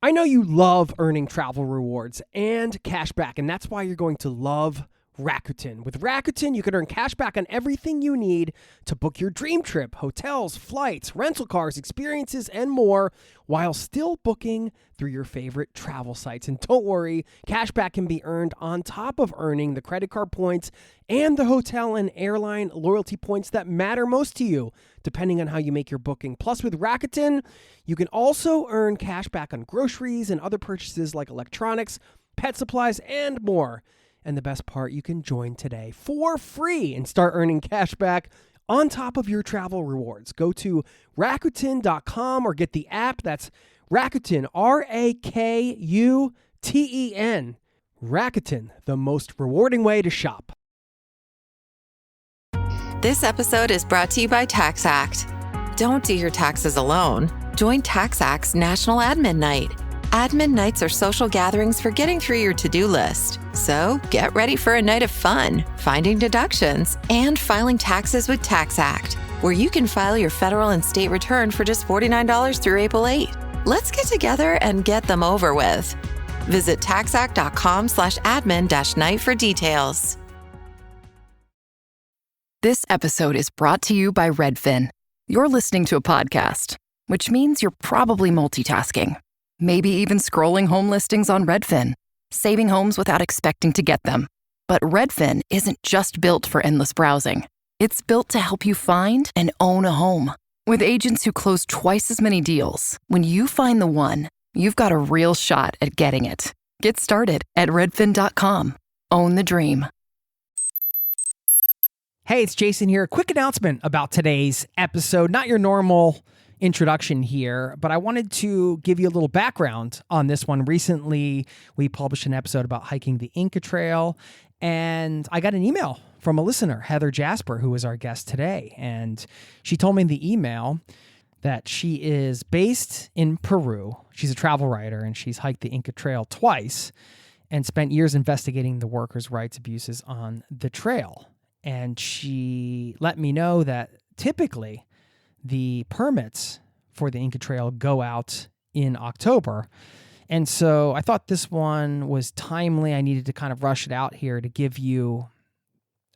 I know you love earning travel rewards and cash back, and that's why you're going to love Rakuten. With Rakuten, you can earn cash back on everything you need to book your dream trip, hotels, flights, rental cars, experiences, and more, while still booking through your favorite travel sites. And don't worry, cash back can be earned on top of earning the credit card points and the hotel and airline loyalty points that matter most to you, depending on how you make your booking. Plus, with Rakuten, you can also earn cash back on groceries and other purchases like electronics, pet supplies, and more. And the best part, you can join today for free and start earning cash back on top of your travel rewards. Go to Rakuten.com or get the app. That's Rakuten, Rakuten. Rakuten, the most rewarding way to shop. This episode is brought to you by TaxAct. Don't do your taxes alone. Join TaxAct's National Admin Night. Admin nights are social gatherings for getting through your to-do list. So get ready for a night of fun, finding deductions, and filing taxes with TaxAct, where you can file your federal and state return for just $49 through April 8. Let's get together and get them over with. Visit taxact.com/admin-night for details. This episode is brought to you by Redfin. You're listening to a podcast, which means you're probably multitasking. Maybe even scrolling home listings on Redfin, saving homes without expecting to get them. But Redfin isn't just built for endless browsing. It's built to help you find and own a home. With agents who close twice as many deals, when you find the one, you've got a real shot at getting it. Get started at redfin.com. Own the dream. Hey, it's Jason here. Quick announcement about today's episode. Not your normal introduction here, but I wanted to give you a little background on this one. Recently, we published an episode about hiking the Inca Trail, and I got an email from a listener, Heather Jasper, who was our guest today. And she told me in the email that she is based in Peru. She's a travel writer, and she's hiked the Inca Trail twice and spent years investigating the workers' rights abuses on the trail. And she let me know that typically the permits for the Inca Trail go out in October. And so I thought this one was timely. I needed to kind of rush it out here to give you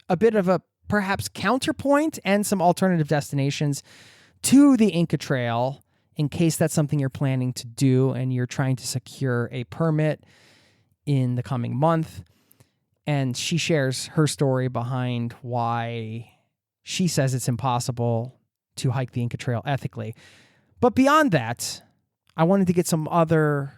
a bit of a perhaps counterpoint and some alternative destinations to the Inca Trail in case that's something you're planning to do and you're trying to secure a permit in the coming month. And she shares her story behind why she says it's impossible to hike the Inca Trail ethically. But beyond that, I wanted to get some other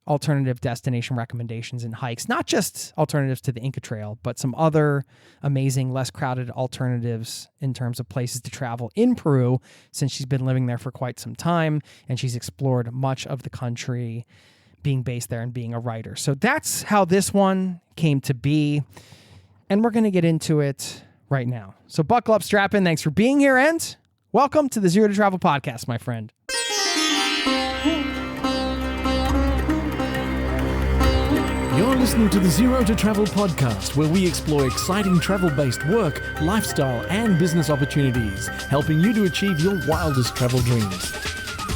alternative destination recommendations and hikes, not just alternatives to the Inca Trail, but some other amazing, less crowded alternatives in terms of places to travel in Peru, since she's been living there for quite some time and she's explored much of the country being based there and being a writer. So that's how this one came to be. And we're going to get into it right now. So buckle up, strap in. Thanks for being here, and welcome to the Zero to Travel podcast, my friend. You're listening to the Zero to Travel podcast, where we explore exciting travel-based work, lifestyle, and business opportunities, helping you to achieve your wildest travel dreams.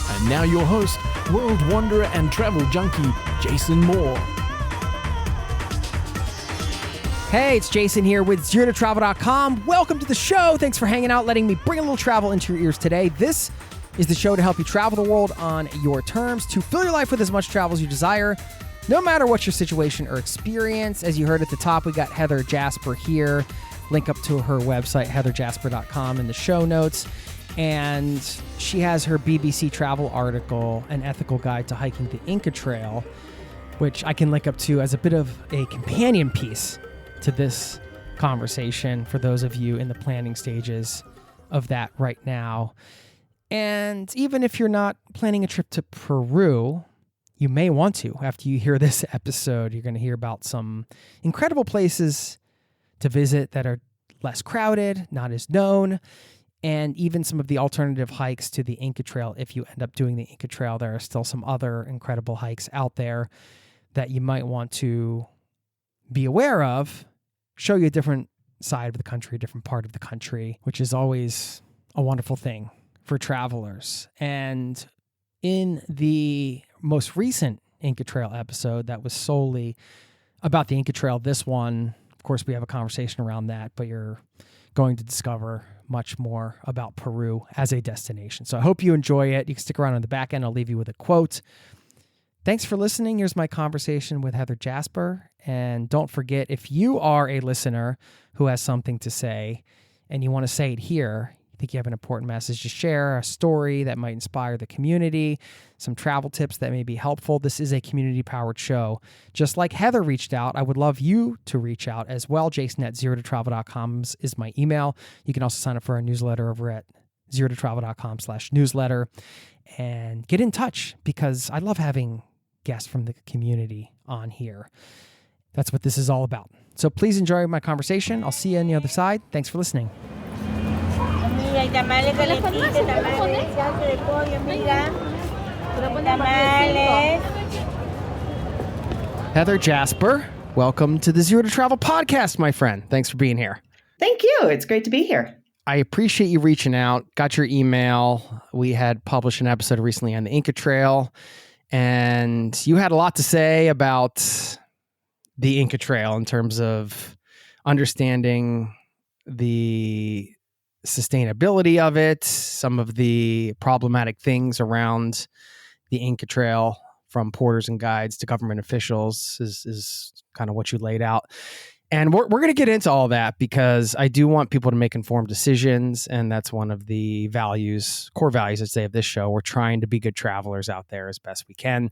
And now your host, world wanderer and travel junkie, Jason Moore. Hey, it's Jason here with ZeroToTravel.com. Welcome to the show. Thanks for hanging out, letting me bring a little travel into your ears today. This is the show to help you travel the world on your terms, to fill your life with as much travel as you desire, no matter what your situation or experience. As you heard at the top, we got Heather Jasper here. Link up to her website, heatherjasper.com, in the show notes. And she has her BBC Travel article, An Ethical Guide to Hiking the Inca Trail, which I can link up to as a bit of a companion piece to this conversation for those of you in the planning stages of that right now. And even if you're not planning a trip to Peru, you may want to. After you hear this episode, you're going to hear about some incredible places to visit that are less crowded, not as known, and even some of the alternative hikes to the Inca Trail. If you end up doing the Inca Trail, there are still some other incredible hikes out there that you might want to be aware of, show you a different side of the country, a different part of the country, which is always a wonderful thing for travelers. And in the most recent Inca Trail episode that was solely about the Inca Trail. This one, of course, we have a conversation around that, but you're going to discover much more about Peru as a destination. So I hope you enjoy it. You can stick around on the back end. I'll leave you with a quote. Thanks for listening. Here's my conversation with Heather Jasper. And don't forget, if you are a listener who has something to say and you want to say it here, you think you have an important message to share, a story that might inspire the community, some travel tips that may be helpful. This is a community-powered show. Just like Heather reached out, I would love you to reach out as well. jason@zerototravel.com is my email. You can also sign up for our newsletter over at zerototravel.com/newsletter and get in touch, because I love having guests from the community on here. That's what this is all about. So please enjoy my conversation. I'll see you on the other side. Thanks for listening. Hay tamales calentitos, tamales de pollo, amiga. Tamales. Heather Jasper, welcome to the Zero to Travel podcast, my friend. Thanks for being here. Thank you. It's great to be here. I appreciate you reaching out. Got your email. We had published an episode recently on the Inca Trail, and you had a lot to say about the Inca Trail in terms of understanding the sustainability of it, some of the problematic things around the Inca Trail, from porters and guides to government officials, is kind of what you laid out. And we're going to get into all that, because I do want people to make informed decisions. And that's one of the core values, I'd say, of this show. We're trying to be good travelers out there as best we can.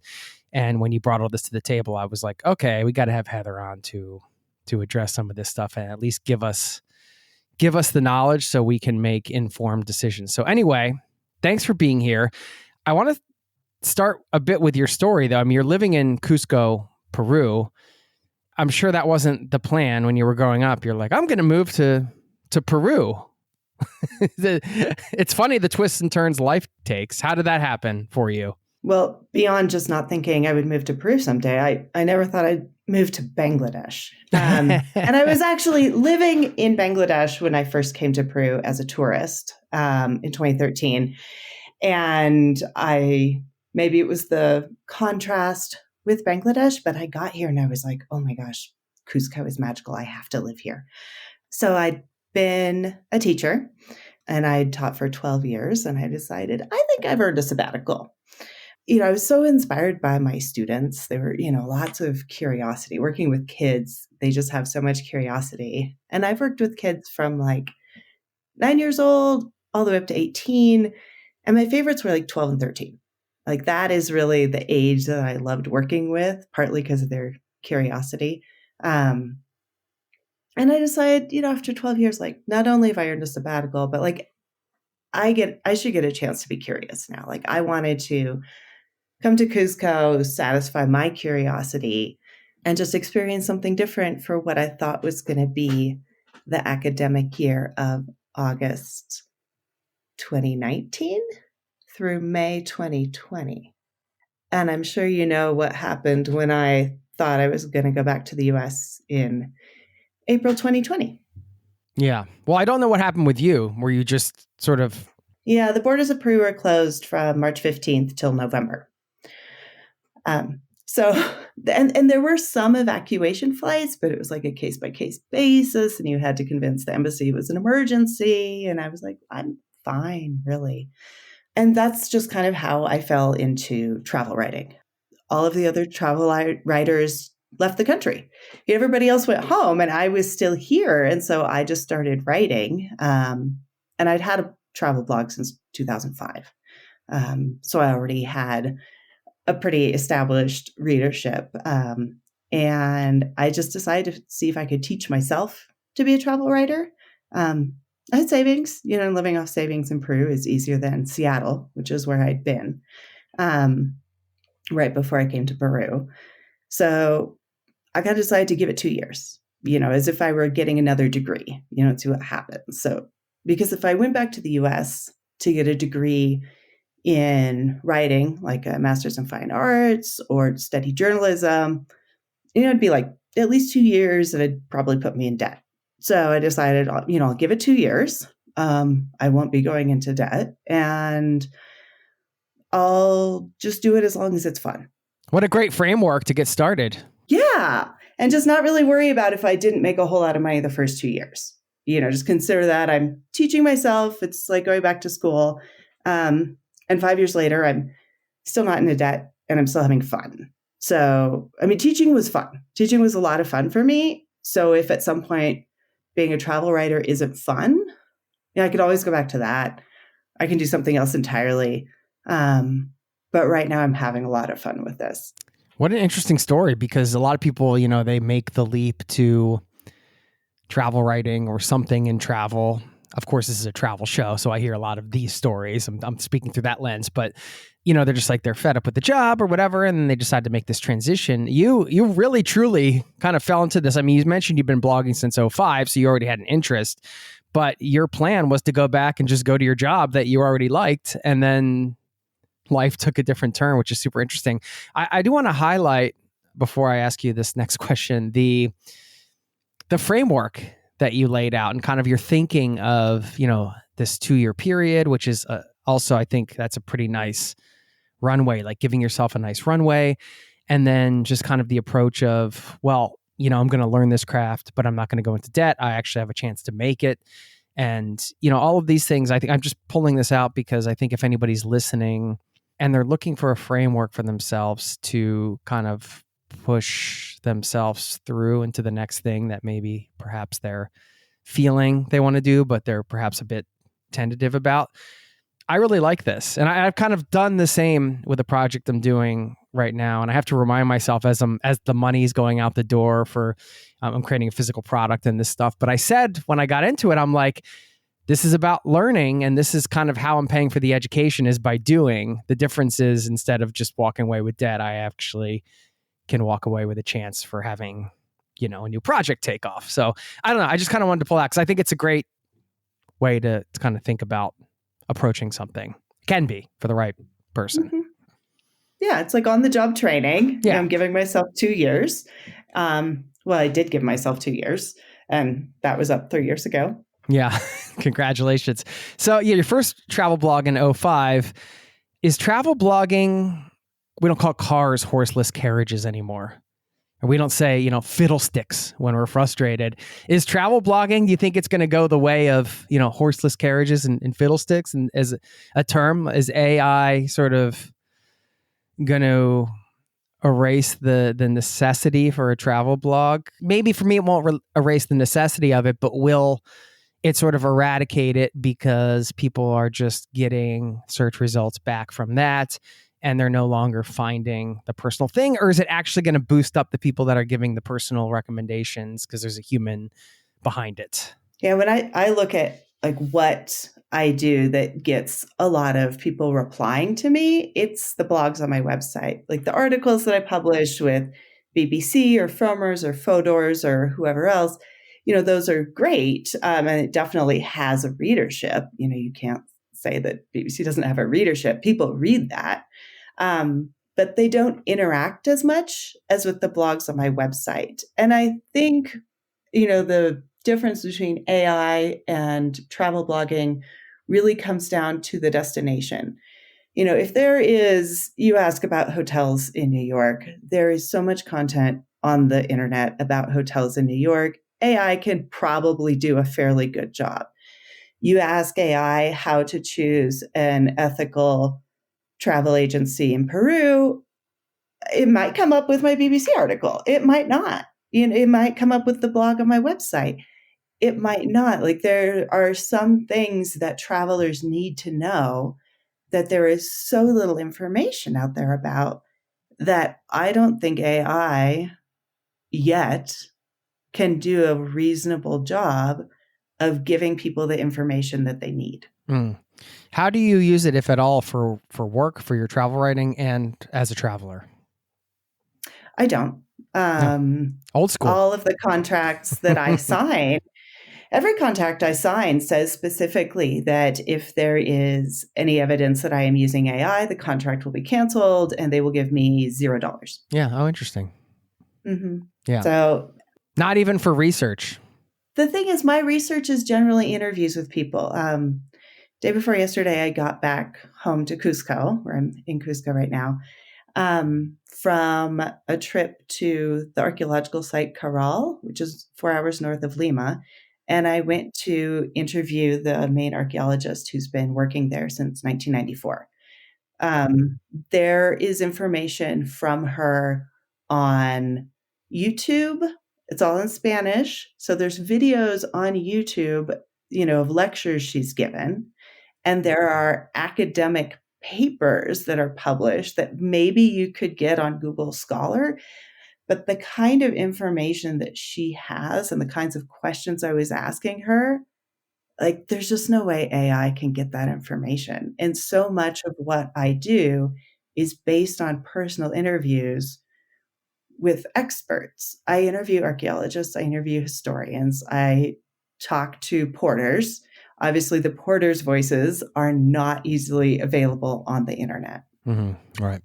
And when you brought all this to the table, I was like, okay, we got to have Heather on to address some of this stuff and at least give us the knowledge so we can make informed decisions. So anyway, thanks for being here. I want to start a bit with your story, though. I mean, you're living in Cusco, Peru. I'm sure that wasn't the plan when you were growing up. You're like, I'm going to move to Peru. It's funny the twists and turns life takes. How did that happen for you? Well, beyond just not thinking I would move to Peru someday, I never thought I'd move to Bangladesh. And I was actually living in Bangladesh when I first came to Peru as a tourist in 2013. And maybe it was the contrast with Bangladesh, but I got here and I was like, oh my gosh, Cusco is magical. I have to live here. So I'd been a teacher and I'd taught for 12 years, and I decided, I think I've earned a sabbatical. I was so inspired by my students. They were, lots of curiosity. Working with kids, they just have so much curiosity. And I've worked with kids from like 9 years old all the way up to 18. And my favorites were like 12 and 13. Like that is really the age that I loved working with, partly because of their curiosity. And I decided, after 12 years, like not only have I earned a sabbatical, but like I should get a chance to be curious now. Like I wanted to come to Cusco, satisfy my curiosity, and just experience something different for what I thought was going to be the academic year of August 2019 through May 2020. And I'm sure you know what happened when I thought I was going to go back to the US in April 2020. Yeah. Well, I don't know what happened with you. Were you just sort of... Yeah, the borders of Peru were closed from March 15th till November. And there were some evacuation flights, but it was like a case-by-case basis, and you had to convince the embassy it was an emergency. And I was like, I'm fine, really. And that's just kind of how I fell into travel writing. All of the other travel writers left the country. Everybody else went home, and I was still here. And so I just started writing. And I'd had a travel blog since 2005. So I already had a pretty established readership. And I just decided to see if I could teach myself to be a travel writer. I had savings, living off savings in Peru is easier than Seattle, which is where I'd been right before I came to Peru. So I got to decide to give it 2 years, as if I were getting another degree, see what happens. So, because if I went back to the US to get a degree in writing, like a master's in fine arts or study journalism, it'd be like at least 2 years, and it'd probably put me in debt. So I decided, I'll give it 2 years. I won't be going into debt, and I'll just do it as long as it's fun. What a great framework to get started. Yeah. And just not really worry about if I didn't make a whole lot of money the first 2 years. Just consider that I'm teaching myself. It's like going back to school. And 5 years later, I'm still not in a debt and I'm still having fun. So, teaching was fun. Teaching was a lot of fun for me. So if at some point being a travel writer isn't fun, I could always go back to that. I can do something else entirely. But right now I'm having a lot of fun with this. What an interesting story, because a lot of people, they make the leap to travel writing or something in travel. Of course, this is a travel show, so I hear a lot of these stories. I'm speaking through that lens, but they're just like, they're fed up with the job or whatever, and then they decide to make this transition. You really, truly kind of fell into this. You mentioned you've been blogging since 2005, so you already had an interest, but your plan was to go back and just go to your job that you already liked, and then life took a different turn, which is super interesting. I do want to highlight, before I ask you this next question, the framework that you laid out and kind of your thinking of, this 2-year period, which is also, I think that's a pretty nice runway, like giving yourself a nice runway. And then just kind of the approach of, well, I'm going to learn this craft, but I'm not going to go into debt. I actually have a chance to make it. And, all of these things, I think I'm just pulling this out because I think if anybody's listening and they're looking for a framework for themselves to kind of push themselves through into the next thing that maybe perhaps they're feeling they want to do, but they're perhaps a bit tentative about. I really like this. And I've kind of done the same with a project I'm doing right now. And I have to remind myself as the money's going out the door for, I'm creating a physical product and this stuff. But I said, when I got into it, I'm like, this is about learning, and this is kind of how I'm paying for the education, is by doing. The difference is, instead of just walking away with debt, I actually can walk away with a chance for having, a new project take off. So I don't know. I just kind of wanted to pull out because I think it's a great way to kind of think about approaching something. It can be for the right person. Mm-hmm. Yeah, it's like on the job training. Yeah. I'm giving myself 2 years. Well, I did give myself 2 years, and that was up 3 years ago. Yeah. Congratulations. So your first travel blog in 2005. Is travel blogging, we don't call cars horseless carriages anymore. And we don't say, fiddlesticks when we're frustrated. Is travel blogging, do you think it's going to go the way of, horseless carriages and fiddlesticks? And as a term, is AI sort of going to erase the necessity for a travel blog? Maybe for me, it won't erase the necessity of it, but will it sort of eradicate it because people are just getting search results back from that and they're no longer finding the personal thing? Or is it actually going to boost up the people that are giving the personal recommendations because there's a human behind it? Yeah, when I look at like what I do that gets a lot of people replying to me, it's the blogs on my website, like the articles that I publish with BBC or Fromers or Fodors or whoever else. Those are great. And it definitely has a readership. You can't say that BBC doesn't have a readership. People read that. But they don't interact as much as with the blogs on my website. And I think, the difference between AI and travel blogging really comes down to the destination. If you ask about hotels in New York, there is so much content on the internet about hotels in New York. AI can probably do a fairly good job. You ask AI how to choose an ethical travel agency in Peru, it might come up with my BBC article. It might not. It might come up with the blog on my website. It might not. Like, there are some things that travelers need to know that there is so little information out there about, that I don't think AI yet can do a reasonable job of giving people the information that they need. Mm. How do you use it, if at all, for work, for your travel writing, and as a traveler? I don't. Old school. All of the contracts that I sign, every contract I sign says specifically that if there is any evidence that I am using AI, the contract will be canceled and they will give me $0. Yeah. Oh, interesting. Mm-hmm. Yeah. So not even for research. The thing is, my research is generally interviews with people. Day before yesterday, I got back home to Cusco, where I'm in Cusco right now. from a trip to the archaeological site Caral, which is 4 hours north of Lima. And I went to interview the main archaeologist who's been working there since 1994. There is information from her on YouTube. It's all in Spanish. So there's videos on YouTube, of lectures she's given. And there are academic papers that are published that maybe you could get on Google Scholar. But the kind of information that she has and the kinds of questions I was asking her, like, there's just no way AI can get that information. And so much of what I do is based on personal interviews with experts. I interview archaeologists, I interview historians, I talk to porters. Obviously, the porters' voices are not easily available on the internet. Mm-hmm. Right.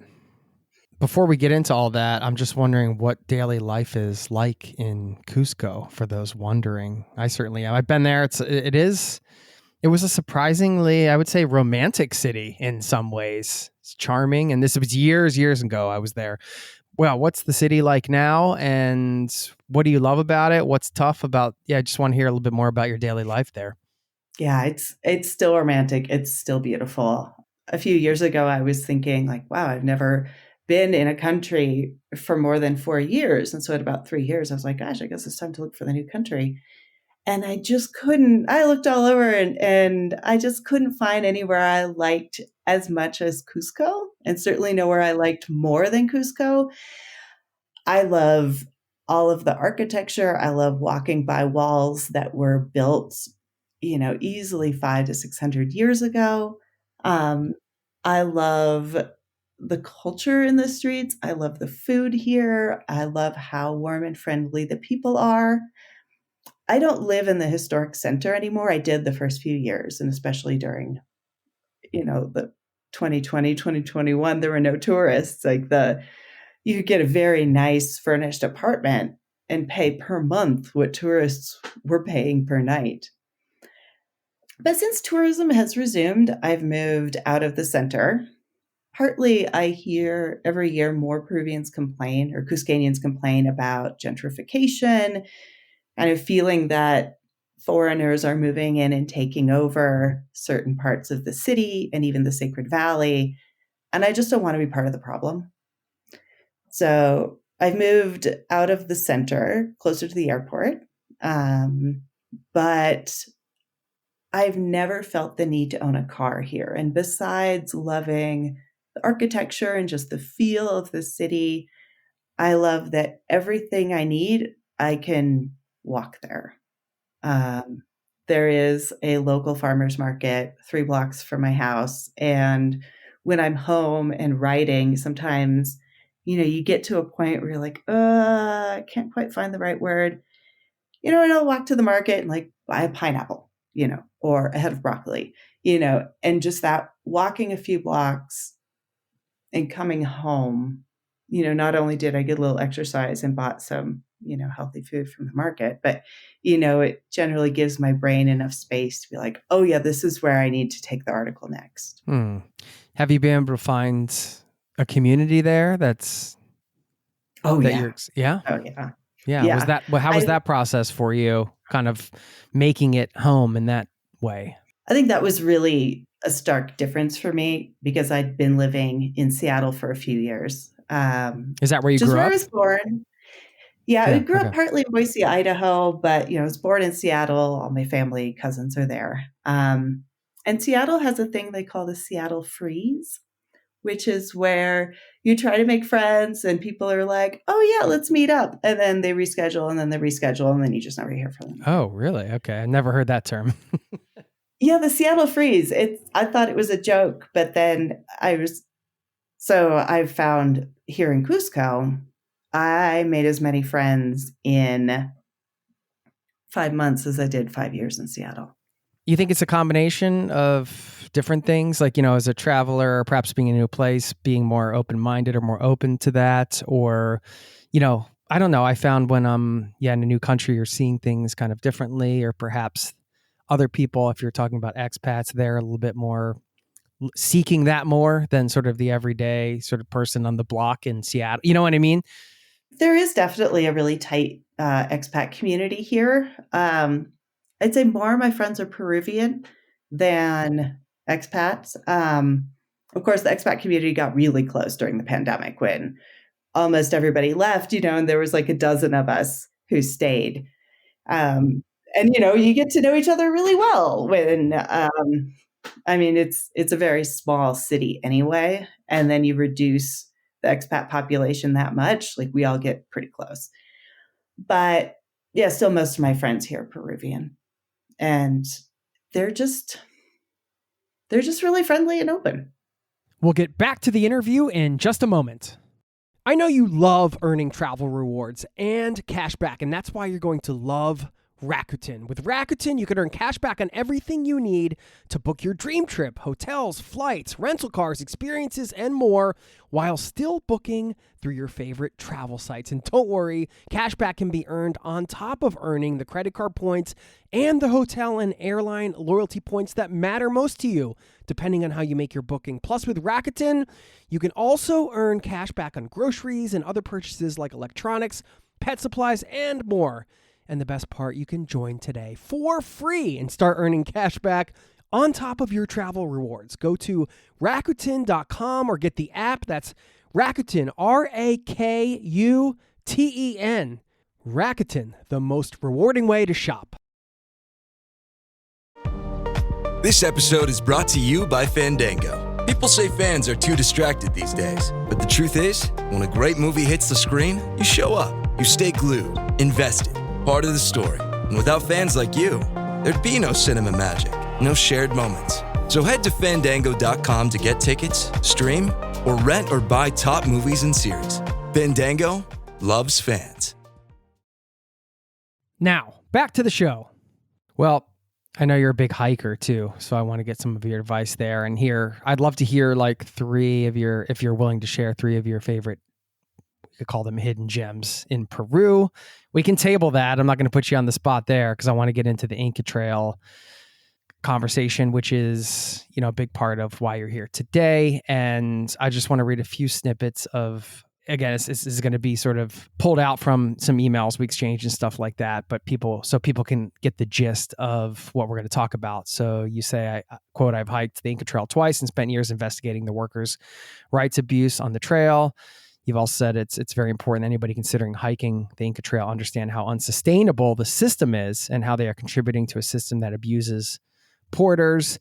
Before we get into all that, I'm just wondering what daily life is like in Cusco for those wondering. I certainly am. I've been there. It was a surprisingly, I would say, romantic city in some ways. It's charming. And this was years ago I was there. Well, what's the city like now? And what do you love about it? What's tough about, I just want to hear a little bit more about your daily life there. Yeah, it's still romantic. It's still beautiful. A few years ago, I was thinking like, wow, I've never been in a country for more than 4 years. And so at about 3 years, I was like, gosh, I guess it's time to look for the new country. And I just couldn't, I looked all over and I just couldn't find anywhere I liked as much as Cusco, and certainly nowhere I liked more than Cusco. I love all of the architecture. I love walking by walls that were built, easily 500 to 600 years ago. I love the culture in the streets. I love the food here. I love how warm and friendly the people are. I don't live in the historic center anymore. I did the first few years, and especially during, the 2020, 2021, there were no tourists. You could get a very nice furnished apartment and pay per month what tourists were paying per night. But since tourism has resumed, I've moved out of the center. Partly, I hear every year more Peruvians complain, or Cuscanians complain, about gentrification, kind of feeling that foreigners are moving in and taking over certain parts of the city and even the Sacred Valley. And I just don't want to be part of the problem. So I've moved out of the center, closer to the airport. But I've never felt the need to own a car here. And besides loving the architecture and just the feel of the city, I love that everything I need, I can walk there. There is a local farmer's market 3 blocks from my house. And when I'm home and writing, sometimes, you get to a point where you're like, I can't quite find the right word. And I'll walk to the market and like buy a pineapple, or a head of broccoli, and just that walking a few blocks and coming home, not only did I get a little exercise and bought some, healthy food from the market, but, it generally gives my brain enough space to be like, oh yeah, this is where I need to take the article next. Have you been able to find a community there that's, Oh that yeah. Yeah. Oh yeah. Yeah. How was that process for you, kind of making it home in that way? I think that was really a stark difference for me because I'd been living in Seattle for a few years. Is that where you just grew where up? I was born. Yeah, I grew up partly in Boise, Idaho, but I was born in Seattle. All my family, cousins are there. And Seattle has a thing they call the Seattle Freeze, which is where you try to make friends and people are like, oh yeah, let's meet up. And then they reschedule and then they reschedule and then you just never hear from them. Oh, really? Okay. I never heard that term. Yeah, the Seattle Freeze. I thought it was a joke, but then I've found here in Cusco, I made as many friends in 5 months as I did 5 years in Seattle. You think it's a combination of different things, like, as a traveler, perhaps being in a new place, being more open-minded or more open to that? Or, I don't know. I found when I'm in a new country, you're seeing things kind of differently, or perhaps other people, if you're talking about expats, they're a little bit more seeking that more than sort of the everyday sort of person on the block in Seattle. You know what I mean? There is definitely a really tight expat community here. I'd say more of my friends are Peruvian than expats. Of course, the expat community got really close during the pandemic when almost everybody left, and there was like a dozen of us who stayed. And you get to know each other really well when it's a very small city anyway, and then you reduce the expat population that much, like we all get pretty close. But yeah, still most of my friends here are Peruvian, and they're just really friendly and open. We'll get back to the interview in just a moment. I know you love earning travel rewards and cash back, and that's why you're going to love Rakuten. With Rakuten, you can earn cash back on everything you need to book your dream trip, hotels, flights, rental cars, experiences, and more, while still booking through your favorite travel sites. And don't worry, cash back can be earned on top of earning the credit card points and the hotel and airline loyalty points that matter most to you, depending on how you make your booking. Plus, with Rakuten, you can also earn cash back on groceries and other purchases like electronics, pet supplies, and more. And the best part, you can join today for free and start earning cash back on top of your travel rewards. Go to Rakuten.com or get the app. That's Rakuten, Rakuten. Rakuten, the most rewarding way to shop. This episode is brought to you by Fandango. People say fans are too distracted these days, but the truth is, when a great movie hits the screen, you show up, you stay glued, invested, part of the story. And without fans like you, there'd be no cinema magic, no shared moments. So head to Fandango.com to get tickets, stream, or rent or buy top movies and series. Fandango loves fans. Now, back to the show. Well, I know you're a big hiker too, so I want to get some of your advice there. And here, I'd love to hear like if you're willing to share three of your favorite, we could call them hidden gems in Peru. We can table that. I'm not going to put you on the spot there because I want to get into the Inca Trail conversation, which is, a big part of why you're here today. And I just want to read a few snippets of, again, this is going to be sort of pulled out from some emails we exchanged and stuff like that, but people can get the gist of what we're going to talk about. So you say, I quote, "I've hiked the Inca Trail twice and spent years investigating the workers' rights abuse on the trail." You've also said it's very important that anybody considering hiking the Inca Trail understand how unsustainable the system is and how they are contributing to a system that abuses porters.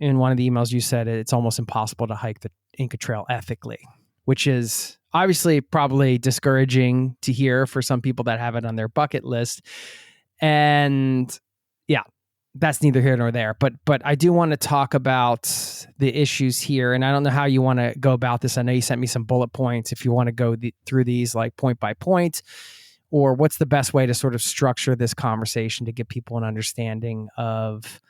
In one of the emails you said it's almost impossible to hike the Inca Trail ethically, which is obviously probably discouraging to hear for some people that have it on their bucket list. And yeah, that's neither here nor there. But I do want to talk about the issues here. And I don't know how you want to go about this. I know you sent me some bullet points. If you want to go through these like point by point, or what's the best way to sort of structure this conversation to give people an understanding of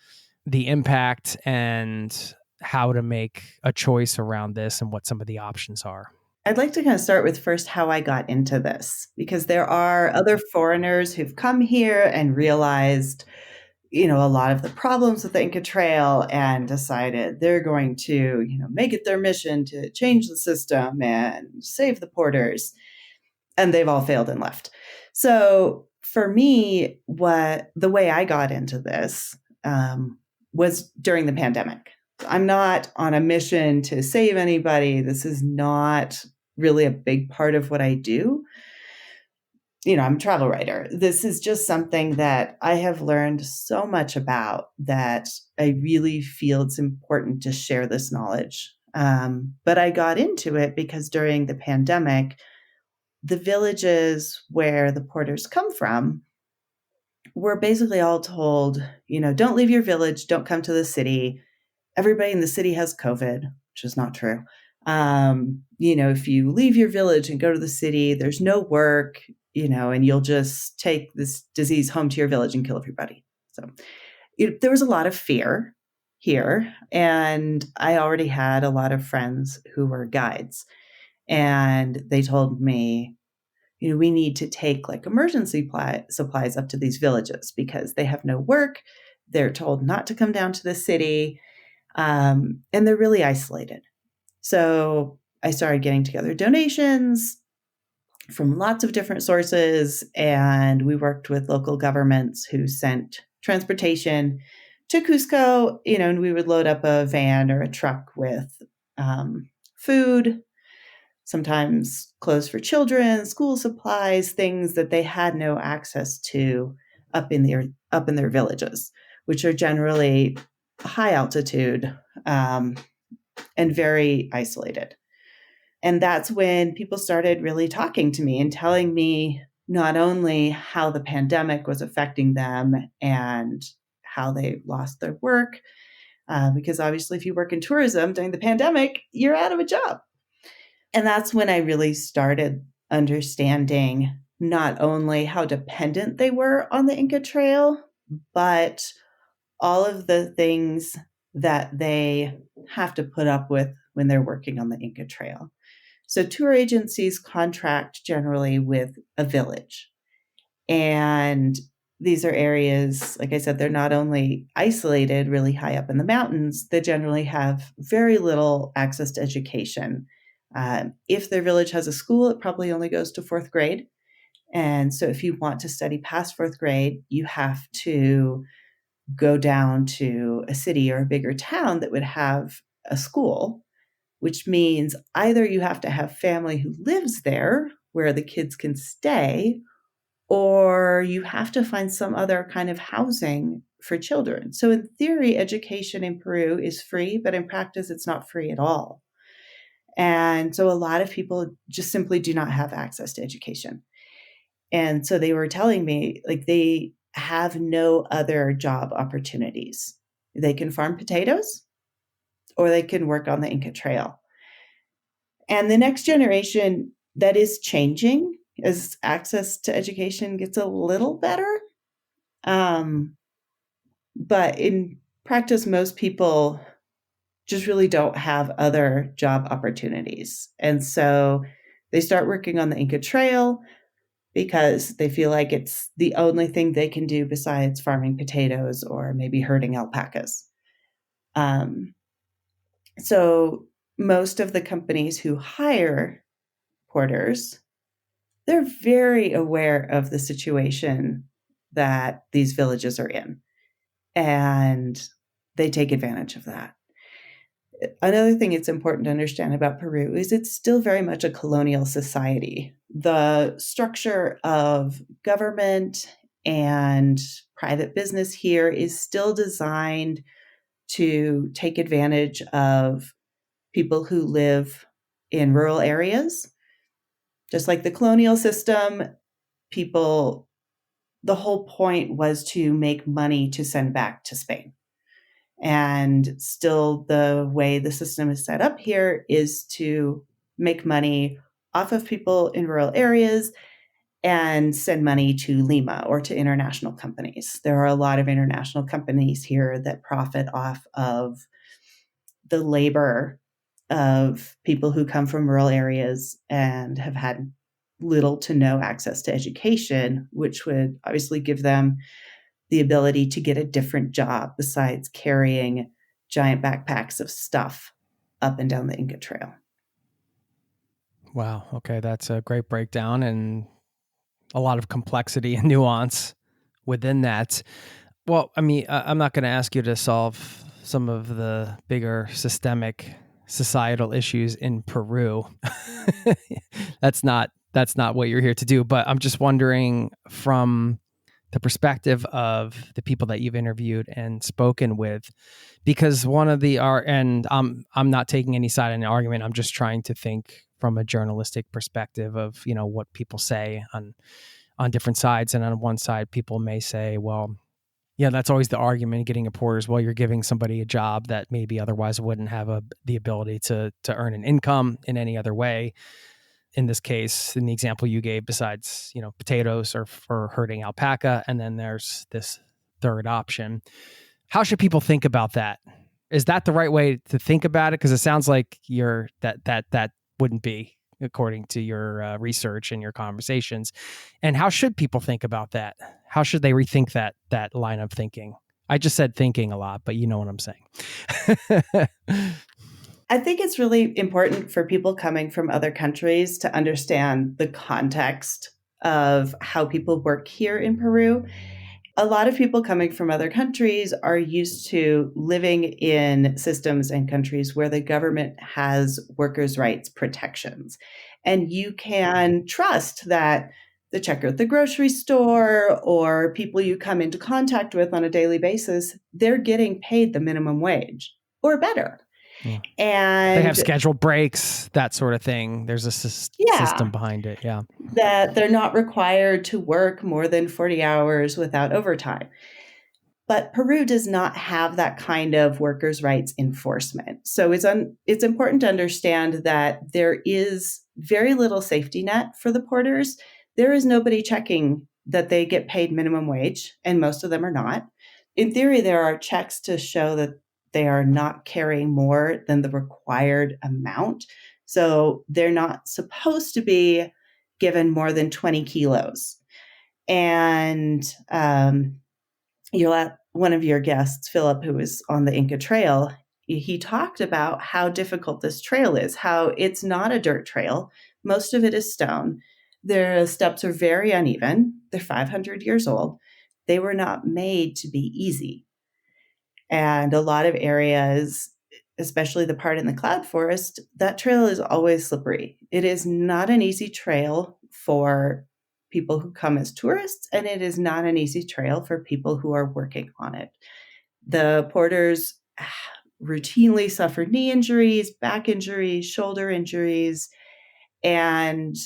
the impact and how to make a choice around this and what some of the options are. I'd like to kind of start with first how I got into this, because there are other foreigners who've come here and realized, a lot of the problems with the Inca Trail and decided they're going to, make it their mission to change the system and save the porters. And they've all failed and left. So for me, the way I got into this was during the pandemic. I'm not on a mission to save anybody. This is not really a big part of what I do. I'm a travel writer. This is just something that I have learned so much about that I really feel it's important to share this knowledge. But I got into it because during the pandemic, the villages where the porters come from were basically all told, don't leave your village, don't come to the city. Everybody in the city has COVID, which is not true. If you leave your village and go to the city, there's no work, and you'll just take this disease home to your village and kill everybody. So there was a lot of fear here. And I already had a lot of friends who were guides. And they told me, we need to take like emergency supplies up to these villages because they have no work. They're told not to come down to the city. And they're really isolated. So I started getting together donations from lots of different sources, and we worked with local governments who sent transportation to Cusco, and we would load up a van or a truck with food, sometimes clothes for children, school supplies, things that they had no access to up in their villages, which are generally high altitude and very isolated. And that's when people started really talking to me and telling me not only how the pandemic was affecting them and how they lost their work, because obviously if you work in tourism during the pandemic, you're out of a job. And that's when I really started understanding not only how dependent they were on the Inca Trail, but all of the things that they have to put up with when they're working on the Inca Trail. So tour agencies contract generally with a village. And these are areas, like I said, they're not only isolated really high up in the mountains, they generally have very little access to education. If their village has a school, it probably only goes to 4th grade. And so if you want to study past 4th grade, you have to go down to a city or a bigger town that would have a school, which means either you have to have family who lives there where the kids can stay, or you have to find some other kind of housing for children. So in theory, education in Peru is free, but in practice, it's not free at all. And so a lot of people just simply do not have access to education. And so they were telling me, like, they have no other job opportunities. They can farm potatoes or they can work on the Inca Trail. And the next generation, that is changing as access to education gets a little better. But in practice, most people just really don't have other job opportunities. And so they start working on the Inca Trail because they feel like it's the only thing they can do besides farming potatoes or maybe herding alpacas. So most of the companies who hire porters, they're very aware of the situation that these villages are in, and they take advantage of that. Another thing it's important to understand about Peru is it's still very much a colonial society. The structure of government and private business here is still designed to take advantage of people who live in rural areas. Just like the colonial system, the whole point was to make money to send back to Spain. And still the way the system is set up here is to make money off of people in rural areas and send money to Lima or to international companies. There are a lot of international companies here that profit off of the labor of people who come from rural areas and have had little to no access to education, which would obviously give them the ability to get a different job besides carrying giant backpacks of stuff up and down the Inca Trail. Wow. Okay. That's a great breakdown and a lot of complexity and nuance within that. Well, I mean, I'm not going to ask you to solve some of the bigger systemic societal issues in Peru. That's not what you're here to do. But I'm just wondering, from the perspective of the people that you've interviewed and spoken with, because one of the and I'm not taking any side in the argument. I'm just trying to think from a journalistic perspective of, what people say on different sides. And on one side, people may say, well, yeah, that's always the argument getting a porter is, well, you're giving somebody a job that maybe otherwise wouldn't have the ability to earn an income in any other way. In this case, in the example you gave, besides, potatoes or for herding alpaca, and then there's this third option. How should people think about that? Is that the right way to think about it? Because it sounds like that wouldn't be, according to your research and your conversations. And how should people think about that? How should they rethink that line of thinking I just said thinking a lot, but you know what I'm saying. I think it's really important for people coming from other countries to understand the context of how people work here in Peru. A lot of people coming from other countries are used to living in systems and countries where the government has workers' rights protections. And you can trust that the checker at the grocery store or people you come into contact with on a daily basis, they're getting paid the minimum wage or better. Yeah. And they have scheduled breaks, that sort of thing. There's a system behind it. Yeah. That they're not required to work more than 40 hours without overtime. But Peru does not have that kind of workers' rights enforcement. So it's important to understand that there is very little safety net for the porters. There is nobody checking that they get paid minimum wage, and most of them are not. In theory, there are checks to show that they are not carrying more than the required amount. So they're not supposed to be given more than 20 kilos. And one of your guests, Philip, who was on the Inca Trail, he talked about how difficult this trail is, how it's not a dirt trail. Most of it is stone. The steps are very uneven. They're 500 years old. They were not made to be easy. And a lot of areas, especially the part in the cloud forest, that trail is always slippery. It is not an easy trail for people who come as tourists, and it is not an easy trail for people who are working on it. The porters routinely suffer knee injuries, back injuries, shoulder injuries. And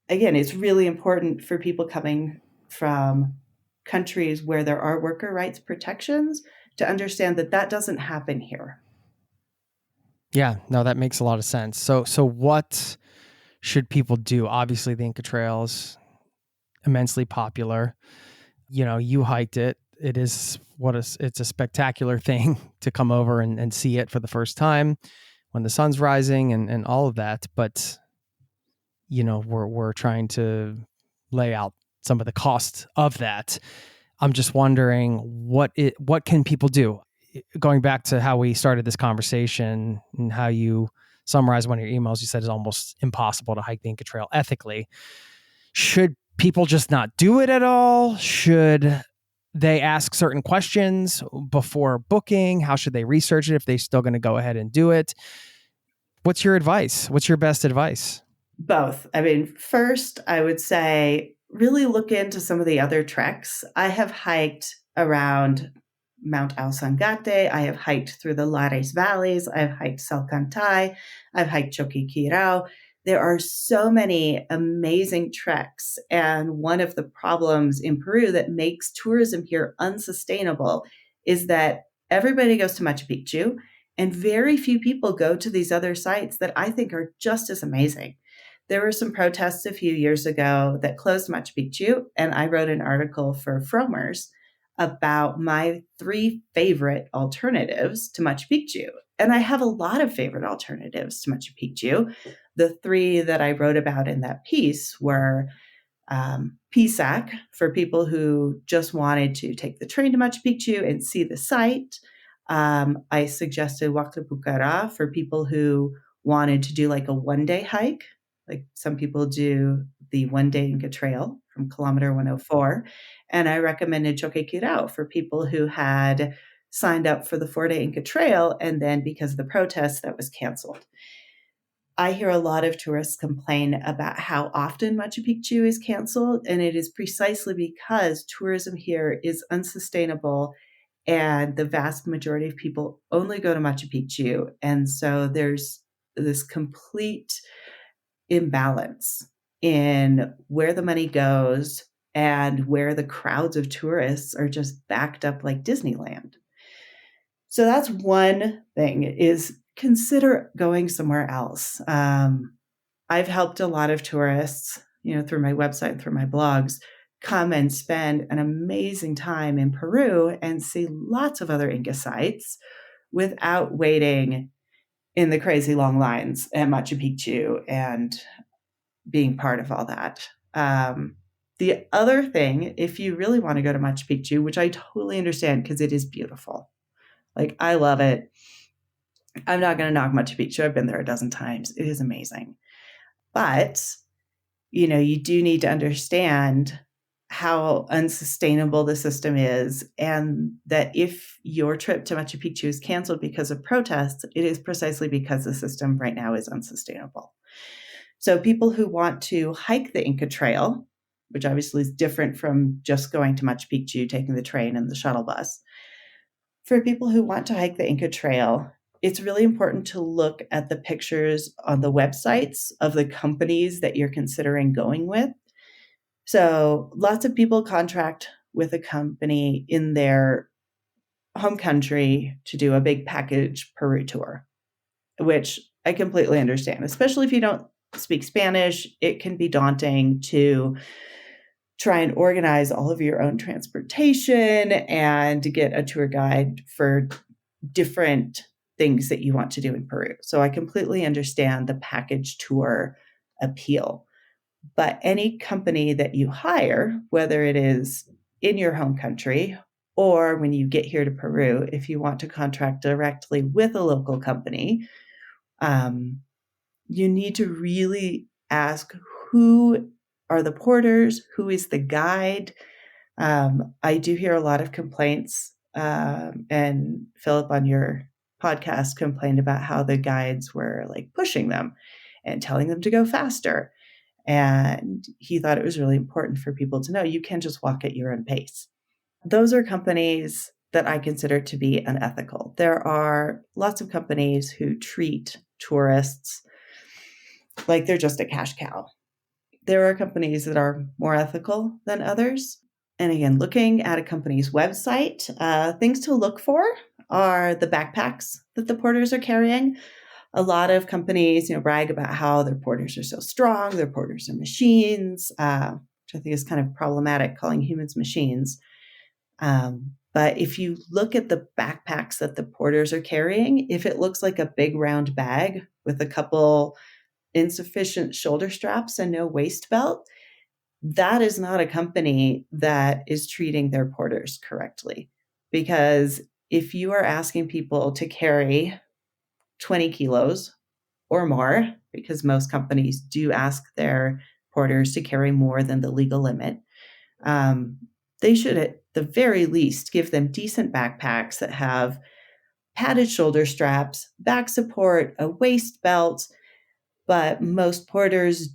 again, it's really important for people coming from countries where there are worker rights protections to understand that that doesn't happen here. Yeah, no, that makes a lot of sense. So what should people do? Obviously, the Inca Trail is immensely popular. You know, you hiked it. It's a spectacular thing to come over and see it for the first time when the sun's rising and all of that. But, you know, we're trying to lay out some of the cost of that. I'm just wondering what can people do? Going back to how we started this conversation and how you summarized one of your emails, you said it's almost impossible to hike the Inca Trail ethically. Should people just not do it at all? Should they ask certain questions before booking? How should they research it if they're still going to go ahead and do it? What's your advice? What's your best advice? Both. I mean, first, I would say really look into some of the other treks. I have hiked around Mount Alsangate. I have hiked through the Lares Valleys. I've hiked Salcantay. I've hiked Choqquirao. There are so many amazing treks. And one of the problems in Peru that makes tourism here unsustainable is that everybody goes to Machu Picchu and very few people go to these other sites that I think are just as amazing. There were some protests a few years ago that closed Machu Picchu, and I wrote an article for Fromers about my 3 favorite alternatives to Machu Picchu. And I have a lot of favorite alternatives to Machu Picchu. The 3 that I wrote about in that piece were Pisac, for people who just wanted to take the train to Machu Picchu and see the site. I suggested Huaclapucara for people who wanted to do like a one-day hike. Like some people do the one-day Inca Trail from kilometer 104. And I recommended Choqquirao for people who had signed up for the 4-day Inca Trail, and then because of the protests, that was canceled. I hear a lot of tourists complain about how often Machu Picchu is canceled, and it is precisely because tourism here is unsustainable, and the vast majority of people only go to Machu Picchu. And so there's this complete imbalance in where the money goes and where the crowds of tourists are just backed up like Disneyland. So that's one thing, is consider going somewhere else. I've helped a lot of tourists, through my website and through my blogs, come and spend an amazing time in Peru and see lots of other Inca sites without waiting in the crazy long lines at Machu Picchu and being part of all that. The other thing, if you really want to go to Machu Picchu, which I totally understand because it is beautiful, like I love it. I'm not going to knock Machu Picchu. I've been there a dozen times. It is amazing. But, you do need to understand how unsustainable the system is, and that if your trip to Machu Picchu is canceled because of protests, it is precisely because the system right now is unsustainable. So people who want to hike the Inca Trail, which obviously is different from just going to Machu Picchu, taking the train and the shuttle bus. For people who want to hike the Inca Trail, it's really important to look at the pictures on the websites of the companies that you're considering going with. So lots of people contract with a company in their home country to do a big package Peru tour, which I completely understand, especially if you don't speak Spanish. It can be daunting to try and organize all of your own transportation and to get a tour guide for different things that you want to do in Peru. So I completely understand the package tour appeal. But any company that you hire, whether it is in your home country or when you get here to Peru, if you want to contract directly with a local company, you need to really ask who are the porters, who is the guide. I do hear a lot of complaints, and Philip on your podcast complained about how the guides were like pushing them and telling them to go faster. And he thought it was really important for people to know you can just walk at your own pace. Those are companies that I consider to be unethical. There are lots of companies who treat tourists like they're just a cash cow. There are companies that are more ethical than others. And again, looking at a company's website, things to look for are the backpacks that the porters are carrying. A lot of companies, brag about how their porters are so strong, their porters are machines, which I think is kind of problematic, calling humans machines. But if you look at the backpacks that the porters are carrying, if it looks like a big round bag with a couple insufficient shoulder straps and no waist belt, that is not a company that is treating their porters correctly. Because if you are asking people to carry 20 kilos or more, because most companies do ask their porters to carry more than the legal limit, they should at the very least give them decent backpacks that have padded shoulder straps, back support, a waist belt. But most porters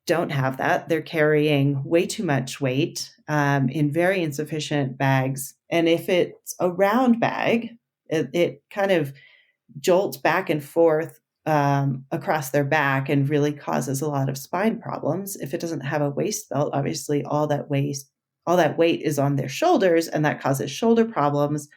don't have that. They're carrying way too much weight in very insufficient bags. And if it's a round bag, it kind of jolts back and forth across their back and really causes a lot of spine problems. If it doesn't have a waist belt, obviously all that weight is on their shoulders, and that causes shoulder problems.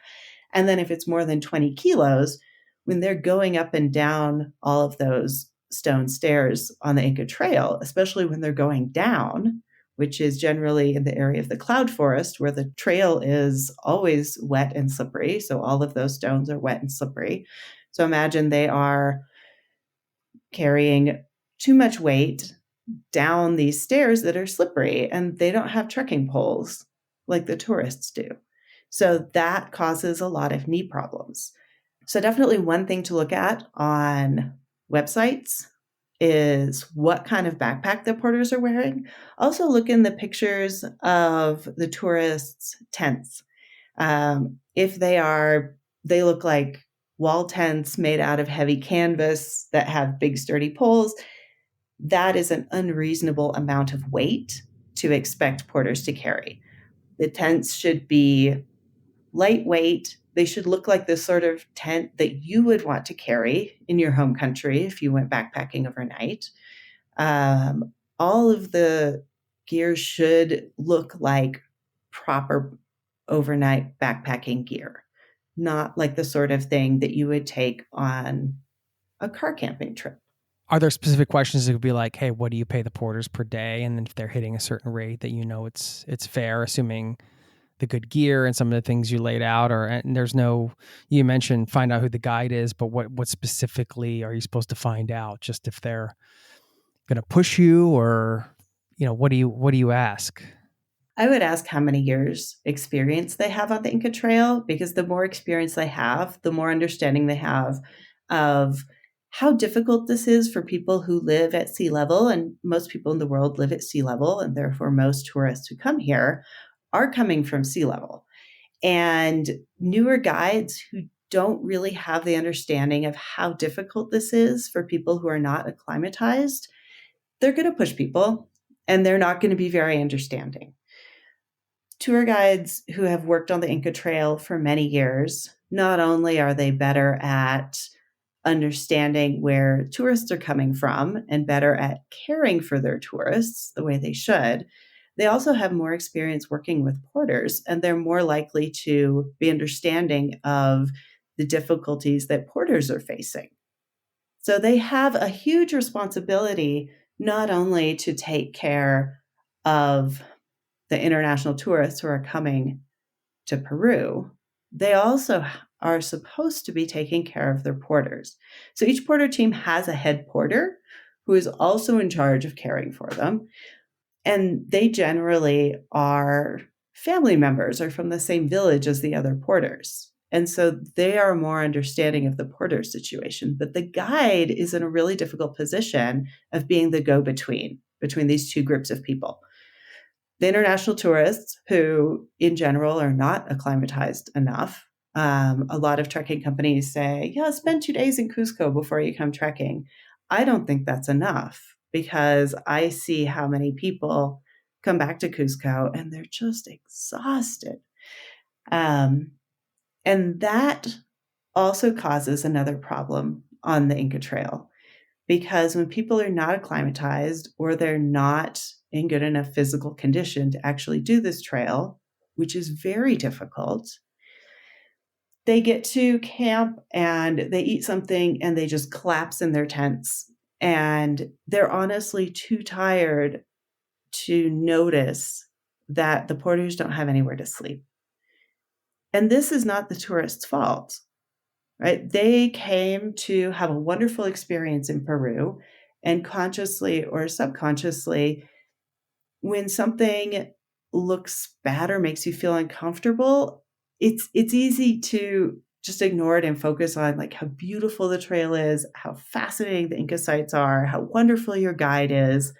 And then if it's more than 20 kilos, when they're going up and down all of those stone stairs on the Inca Trail, especially when they're going down, which is generally in the area of the cloud forest where the trail is always wet and slippery. So all of those stones are wet and slippery. So imagine they are carrying too much weight down these stairs that are slippery, and they don't have trekking poles like the tourists do. So that causes a lot of knee problems. So definitely one thing to look at on websites is what kind of backpack the porters are wearing. Also look in the pictures of the tourists' tents. If they look like wall tents made out of heavy canvas that have big sturdy poles, that is an unreasonable amount of weight to expect porters to carry. The tents should be lightweight. They should look like the sort of tent that you would want to carry in your home country if you went backpacking overnight. All of the gear should look like proper overnight backpacking gear, not like the sort of thing that you would take on a car camping trip. Are there specific questions that would be like, hey, what do you pay the porters per day? And then if they're hitting a certain rate that it's fair, assuming the good gear and some of the things you laid out, and there's no, you mentioned find out who the guide is, but what specifically are you supposed to find out? Just if they're going to push you, or, what do you ask? I would ask how many years experience they have on the Inca Trail, because the more experience they have, the more understanding they have of how difficult this is for people who live at sea level. And most people in the world live at sea level. And therefore, most tourists who come here are coming from sea level. And newer guides who don't really have the understanding of how difficult this is for people who are not acclimatized, they're going to push people and they're not going to be very understanding. Tour guides who have worked on the Inca Trail for many years, not only are they better at understanding where tourists are coming from and better at caring for their tourists the way they should, they also have more experience working with porters, and they're more likely to be understanding of the difficulties that porters are facing. So they have a huge responsibility not only to take care of the international tourists who are coming to Peru, they also are supposed to be taking care of their porters. So each porter team has a head porter who is also in charge of caring for them. And they generally are family members or from the same village as the other porters. And so they are more understanding of the porter situation. But the guide is in a really difficult position of being the go-between between these two groups of people. The international tourists, who in general are not acclimatized enough. A lot of trekking companies say, yeah, spend 2 days in Cusco before you come trekking. I don't think that's enough, because I see how many people come back to Cusco and they're just exhausted. And that also causes another problem on the Inca Trail, because when people are not acclimatized or they're not in good enough physical condition to actually do this trail, which is very difficult, they get to camp and they eat something and they just collapse in their tents. And they're honestly too tired to notice that the porters don't have anywhere to sleep. And this is not the tourists' fault, right? They came to have a wonderful experience in Peru, and consciously or subconsciously, when something looks bad or makes you feel uncomfortable, it's easy to just ignore it and focus on like how beautiful the trail is, how fascinating the Inca sites are, how wonderful your guide is,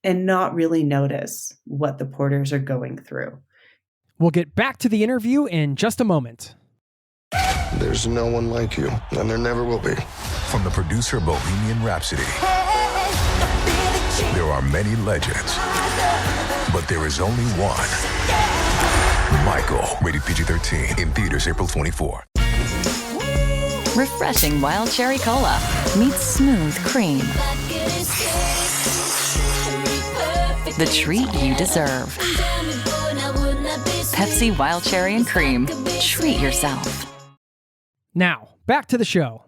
and not really notice what the porters are going through. We'll get back to the interview in just a moment. There's no one like you, and there never will be. From the producer of Bohemian Rhapsody, there are many legends, but there is only one. Michael, rated PG-13, in theaters April 24. Refreshing wild cherry cola meets smooth cream. The treat you deserve. Pepsi Wild Cherry and Cream. Treat yourself. Now, back to the show.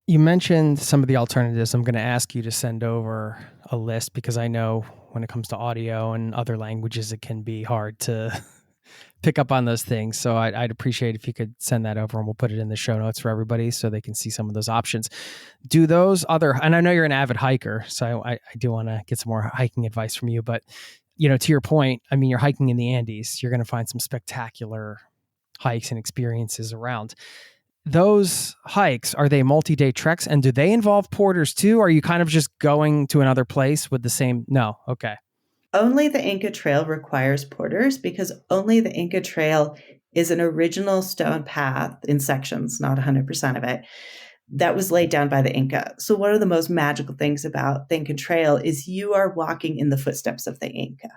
You mentioned some of the alternatives. I'm going to ask you to send over a list, because I know when it comes to audio and other languages, it can be hard to pick up on those things. So I'd appreciate if you could send that over, and we'll put it in the show notes for everybody so they can see some of those options. Do those other, and I know you're an avid hiker, so I do want to get some more hiking advice from you, but to your point, I mean, you're hiking in the Andes, you're going to find some spectacular hikes and experiences around. Those hikes, are they multi-day treks, and do they involve porters too? Or are you kind of just going to another place with the same? No. Okay. Only the Inca Trail requires porters, because only the Inca Trail is an original stone path in sections, not 100% of it, that was laid down by the Inca. So one of the most magical things about the Inca Trail is you are walking in the footsteps of the Inca.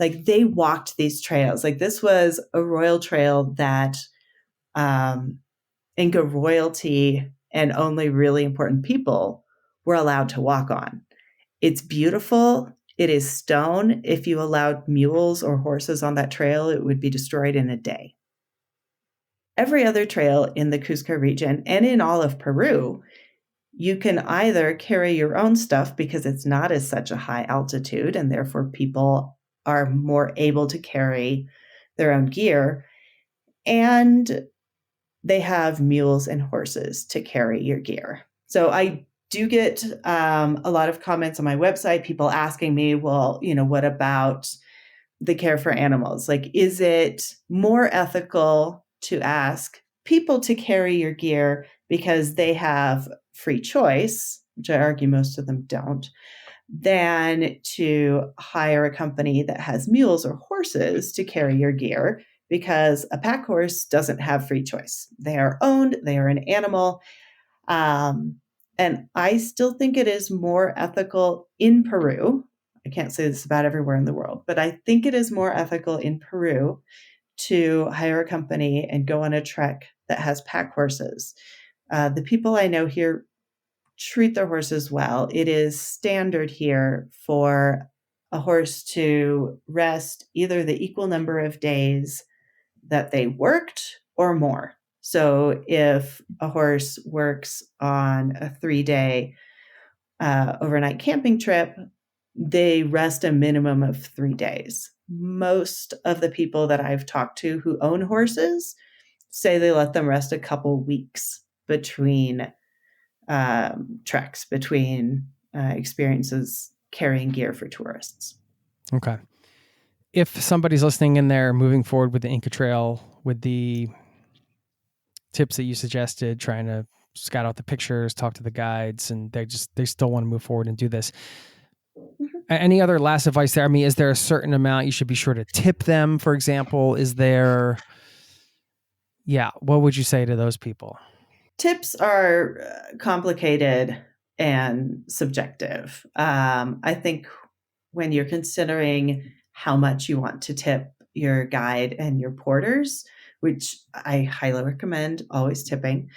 Like, they walked these trails. Like, this was a royal trail that Inca royalty and only really important people were allowed to walk on. It's beautiful. It is stone. If you allowed mules or horses on that trail, it would be destroyed in a day. Every other trail in the Cusco region and in all of Peru, you can either carry your own stuff because it's not as such a high altitude, and therefore people are more able to carry their own gear, and they have mules and horses to carry your gear. So I do get a lot of comments on my website, people asking me, well, what about, the care for animals. Like, is it more ethical to ask people to carry your gear because they have free choice, which I argue most of them don't, than to hire a company that has mules or horses to carry your gear, because a pack horse doesn't have free choice. They are owned, they are an animal. And I still think it is more ethical in Peru. I can't say this about everywhere in the world, but I think it is more ethical in Peru to hire a company and go on a trek that has pack horses. The people I know here treat their horses well. It is standard here for a horse to rest either the equal number of days that they worked or more. So if a horse works on a 3-day overnight camping trip, they rest a minimum of 3 days. Most of the people that I've talked to who own horses say they let them rest a couple weeks between treks, between experiences carrying gear for tourists. Okay. If somebody's listening and they're moving forward with the Inca Trail, with the tips that you suggested, trying to scout out the pictures, talk to the guides, and they still want to move forward and do this. Any other last advice there? I mean, is there a certain amount you should be sure to tip them, for example? What would you say to those people? Tips are complicated and subjective. I think when you're considering how much you want to tip your guide and your porters, which I highly recommend always tipping,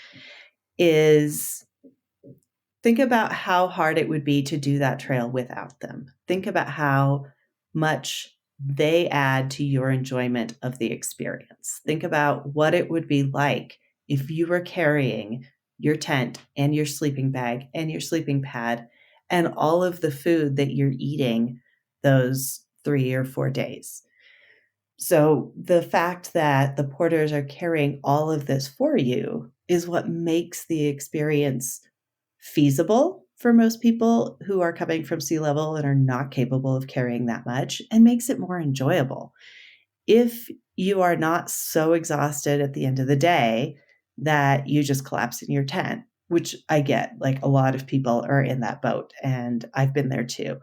is think about how hard it would be to do that trail without them. Think about how much they add to your enjoyment of the experience. Think about what it would be like if you were carrying your tent and your sleeping bag and your sleeping pad and all of the food that you're eating those 3 or 4 days. So the fact that the porters are carrying all of this for you is what makes the experience feasible for most people who are coming from sea level and are not capable of carrying that much, and makes it more enjoyable. If you are not so exhausted at the end of the day that you just collapse in your tent, which I get, like a lot of people are in that boat, and I've been there too.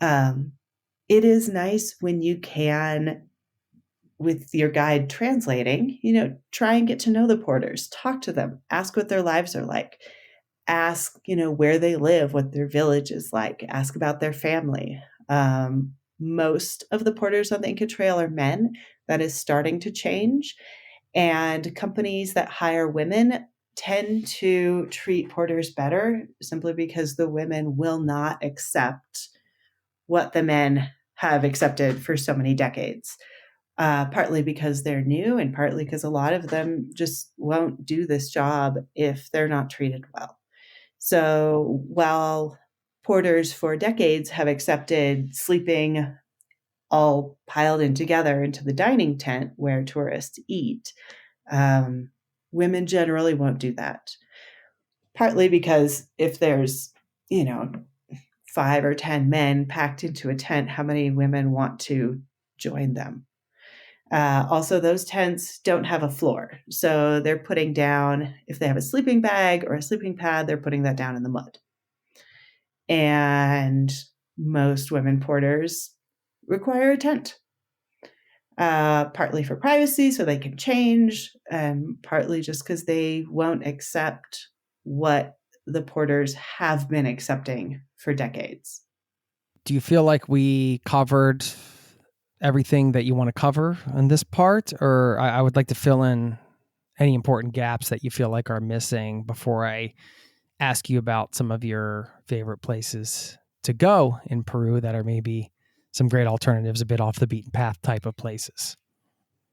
It is nice when you can, with your guide translating, try and get to know the porters, talk to them, ask what their lives are like, ask, where they live, what their village is like, ask about their family. Most of the porters on the Inca Trail are men. That is starting to change. And companies that hire women tend to treat porters better simply because the women will not accept what the men have accepted for so many decades. Partly because they're new, and partly because a lot of them just won't do this job if they're not treated well. So while porters for decades have accepted sleeping all piled in together into the dining tent where tourists eat, women generally won't do that. Partly because if there's, 5 or 10 men packed into a tent, how many women want to join them? Also, those tents don't have a floor. So they're putting down, if they have a sleeping bag or a sleeping pad, they're putting that down in the mud. And most women porters require a tent, partly for privacy so they can change, and partly just because they won't accept what the porters have been accepting for decades. Do you feel like we covered everything that you want to cover in this part, or I would like to fill in any important gaps that you feel like are missing before I ask you about some of your favorite places to go in Peru that are maybe some great alternatives, a bit off the beaten path type of places?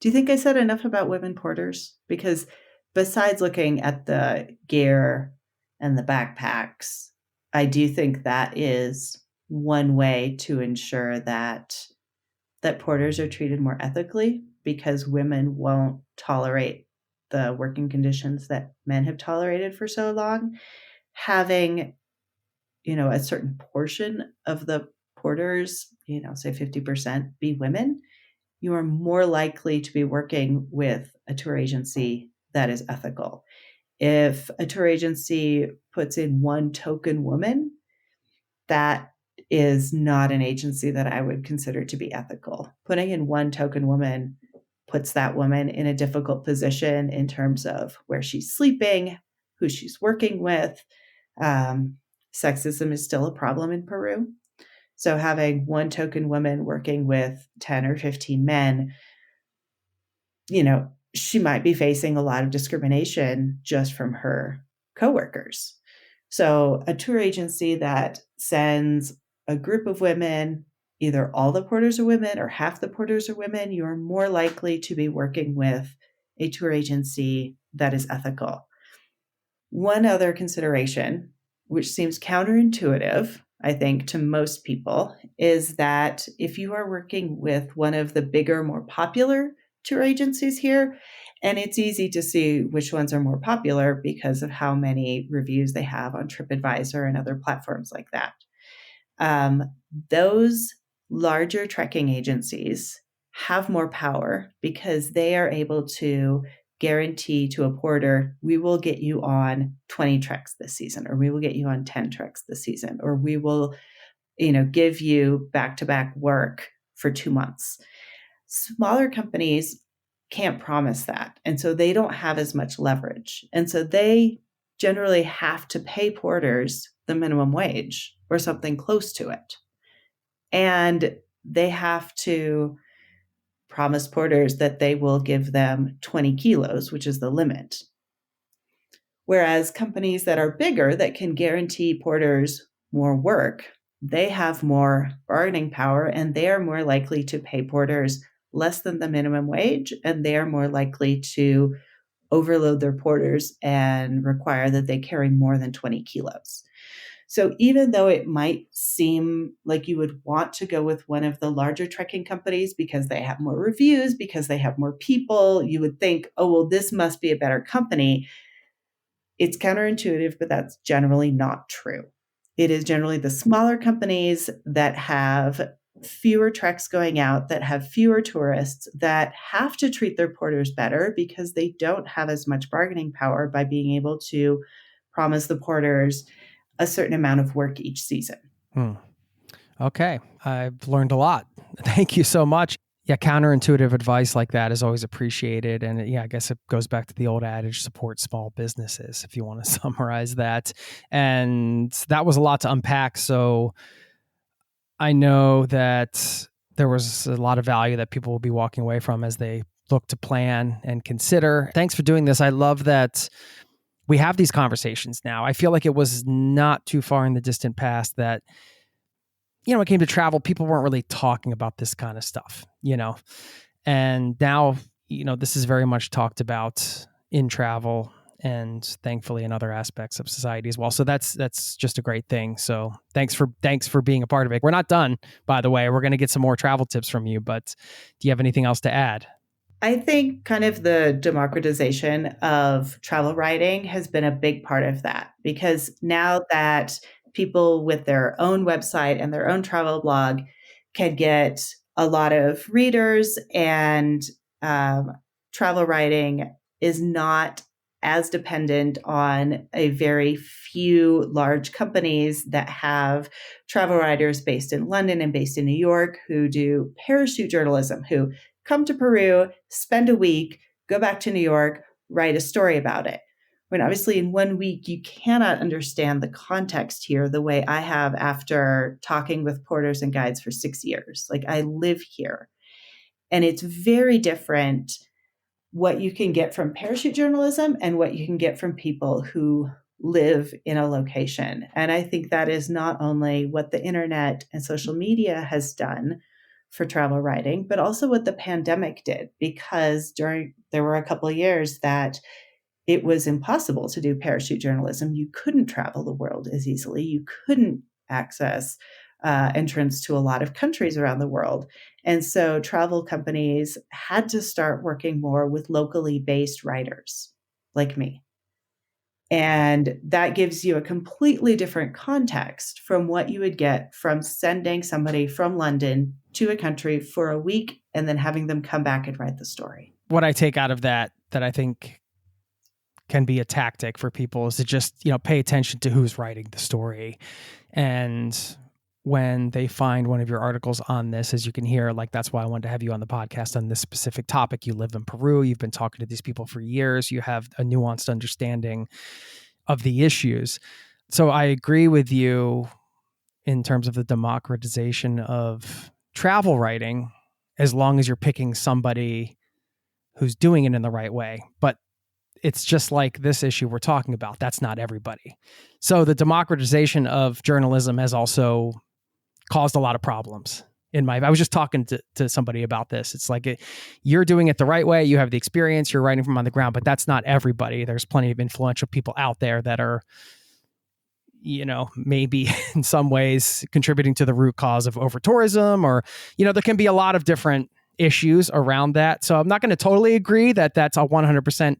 Do you think I said enough about women porters? Because besides looking at the gear and the backpacks, I do think that is one way to ensure that porters are treated more ethically, because women won't tolerate the working conditions that men have tolerated for so long. Having, a certain portion of the porters, say 50% be women, you are more likely to be working with a tour agency that is ethical. If a tour agency puts in one token woman, that is not an agency that I would consider to be ethical. Putting in one token woman puts that woman in a difficult position in terms of where she's sleeping, who she's working with. Sexism is still a problem in Peru. So having one token woman working with 10 or 15 men, she might be facing a lot of discrimination just from her coworkers. So a tour agency that sends a group of women, either all the porters are women or half the porters are women, you are more likely to be working with a tour agency that is ethical. One other consideration, which seems counterintuitive, I think, to most people, is that if you are working with one of the bigger, more popular tour agencies here, and it's easy to see which ones are more popular because of how many reviews they have on TripAdvisor and other platforms like that. Those larger trekking agencies have more power because they are able to guarantee to a porter, we will get you on 20 treks this season, or we will get you on 10 treks this season, or we will, give you back-to-back work for 2 months. Smaller companies can't promise that. And so they don't have as much leverage. And so they generally have to pay porters the minimum wage or something close to it. And they have to promise porters that they will give them 20 kilos, which is the limit. Whereas companies that are bigger that can guarantee porters more work, they have more bargaining power and they are more likely to pay porters less than the minimum wage, and they are more likely to overload their porters and require that they carry more than 20 kilos. So even though it might seem like you would want to go with one of the larger trekking companies because they have more reviews, because they have more people, you would think, oh, well, this must be a better company. It's counterintuitive, but that's generally not true. It is generally the smaller companies that have fewer treks going out, that have fewer tourists, that have to treat their porters better because they don't have as much bargaining power by being able to promise the porters a certain amount of work each season. Okay. I've learned a lot. Thank you so much. Yeah, counterintuitive advice like that is always appreciated. And I guess it goes back to the old adage, support small businesses, if you want to summarize that. And that was a lot to unpack. So I know that there was a lot of value that people will be walking away from as they look to plan and consider. Thanks for doing this. I love that we have these conversations now. I feel like it was not too far in the distant past that, when it came to travel, people weren't really talking about this kind of stuff, and now, this is very much talked about in travel and thankfully in other aspects of society as well. So that's just a great thing. So thanks for being a part of it. We're not done, by the way. We're going to get some more travel tips from you, but do you have anything else to add? I think kind of the democratization of travel writing has been a big part of that, because now that people with their own website and their own travel blog can get a lot of readers, and travel writing is not as dependent on a very few large companies that have travel writers based in London and based in New York who do parachute journalism, who come to Peru, spend a week, go back to New York, write a story about it. When obviously in 1 week, you cannot understand the context here the way I have after talking with porters and guides for 6 years. Like, I live here. And it's very different what you can get from parachute journalism and what you can get from people who live in a location. And I think that is not only what the internet and social media has done for travel writing, but also what the pandemic did, because there were a couple of years that it was impossible to do parachute journalism. You couldn't travel the world as easily. You couldn't access entrance to a lot of countries around the world. And so travel companies had to start working more with locally based writers like me. And that gives you a completely different context from what you would get from sending somebody from London to a country for a week and then having them come back and write the story. What I take out of that I think can be a tactic for people is to just, pay attention to who's writing the story. And when they find one of your articles on this, as you can hear, like that's why I wanted to have you on the podcast on this specific topic. You live in Peru. You've been talking to these people for years. You have a nuanced understanding of the issues. So I agree with you in terms of the democratization of travel writing, as long as you're picking somebody who's doing it in the right way. But it's just like this issue we're talking about. That's not everybody. So the democratization of journalism has also caused a lot of problems I was just talking to somebody about this. It's like you're doing it the right way. You have the experience, you're writing from on the ground, but that's not everybody. There's plenty of influential people out there that are, maybe in some ways contributing to the root cause of over tourism, or, there can be a lot of different issues around that. So I'm not going to totally agree that that's a 100%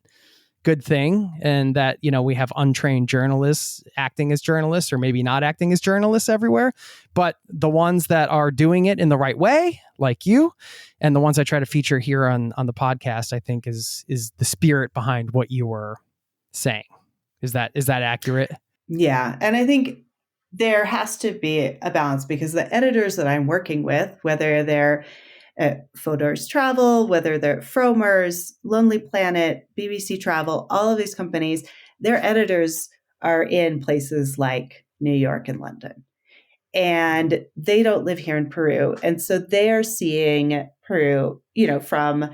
good thing, and that, we have untrained journalists acting as journalists or maybe not acting as journalists everywhere. But the ones that are doing it in the right way, like you, and the ones I try to feature here on the podcast, I think is the spirit behind what you were saying. Is that accurate? Yeah. And I think there has to be a balance, because the editors that I'm working with, whether they're Fodor's Travel, whether they're Frommer's, Lonely Planet, BBC Travel, all of these companies, their editors are in places like New York and London. And they don't live here in Peru. And so they are seeing Peru, from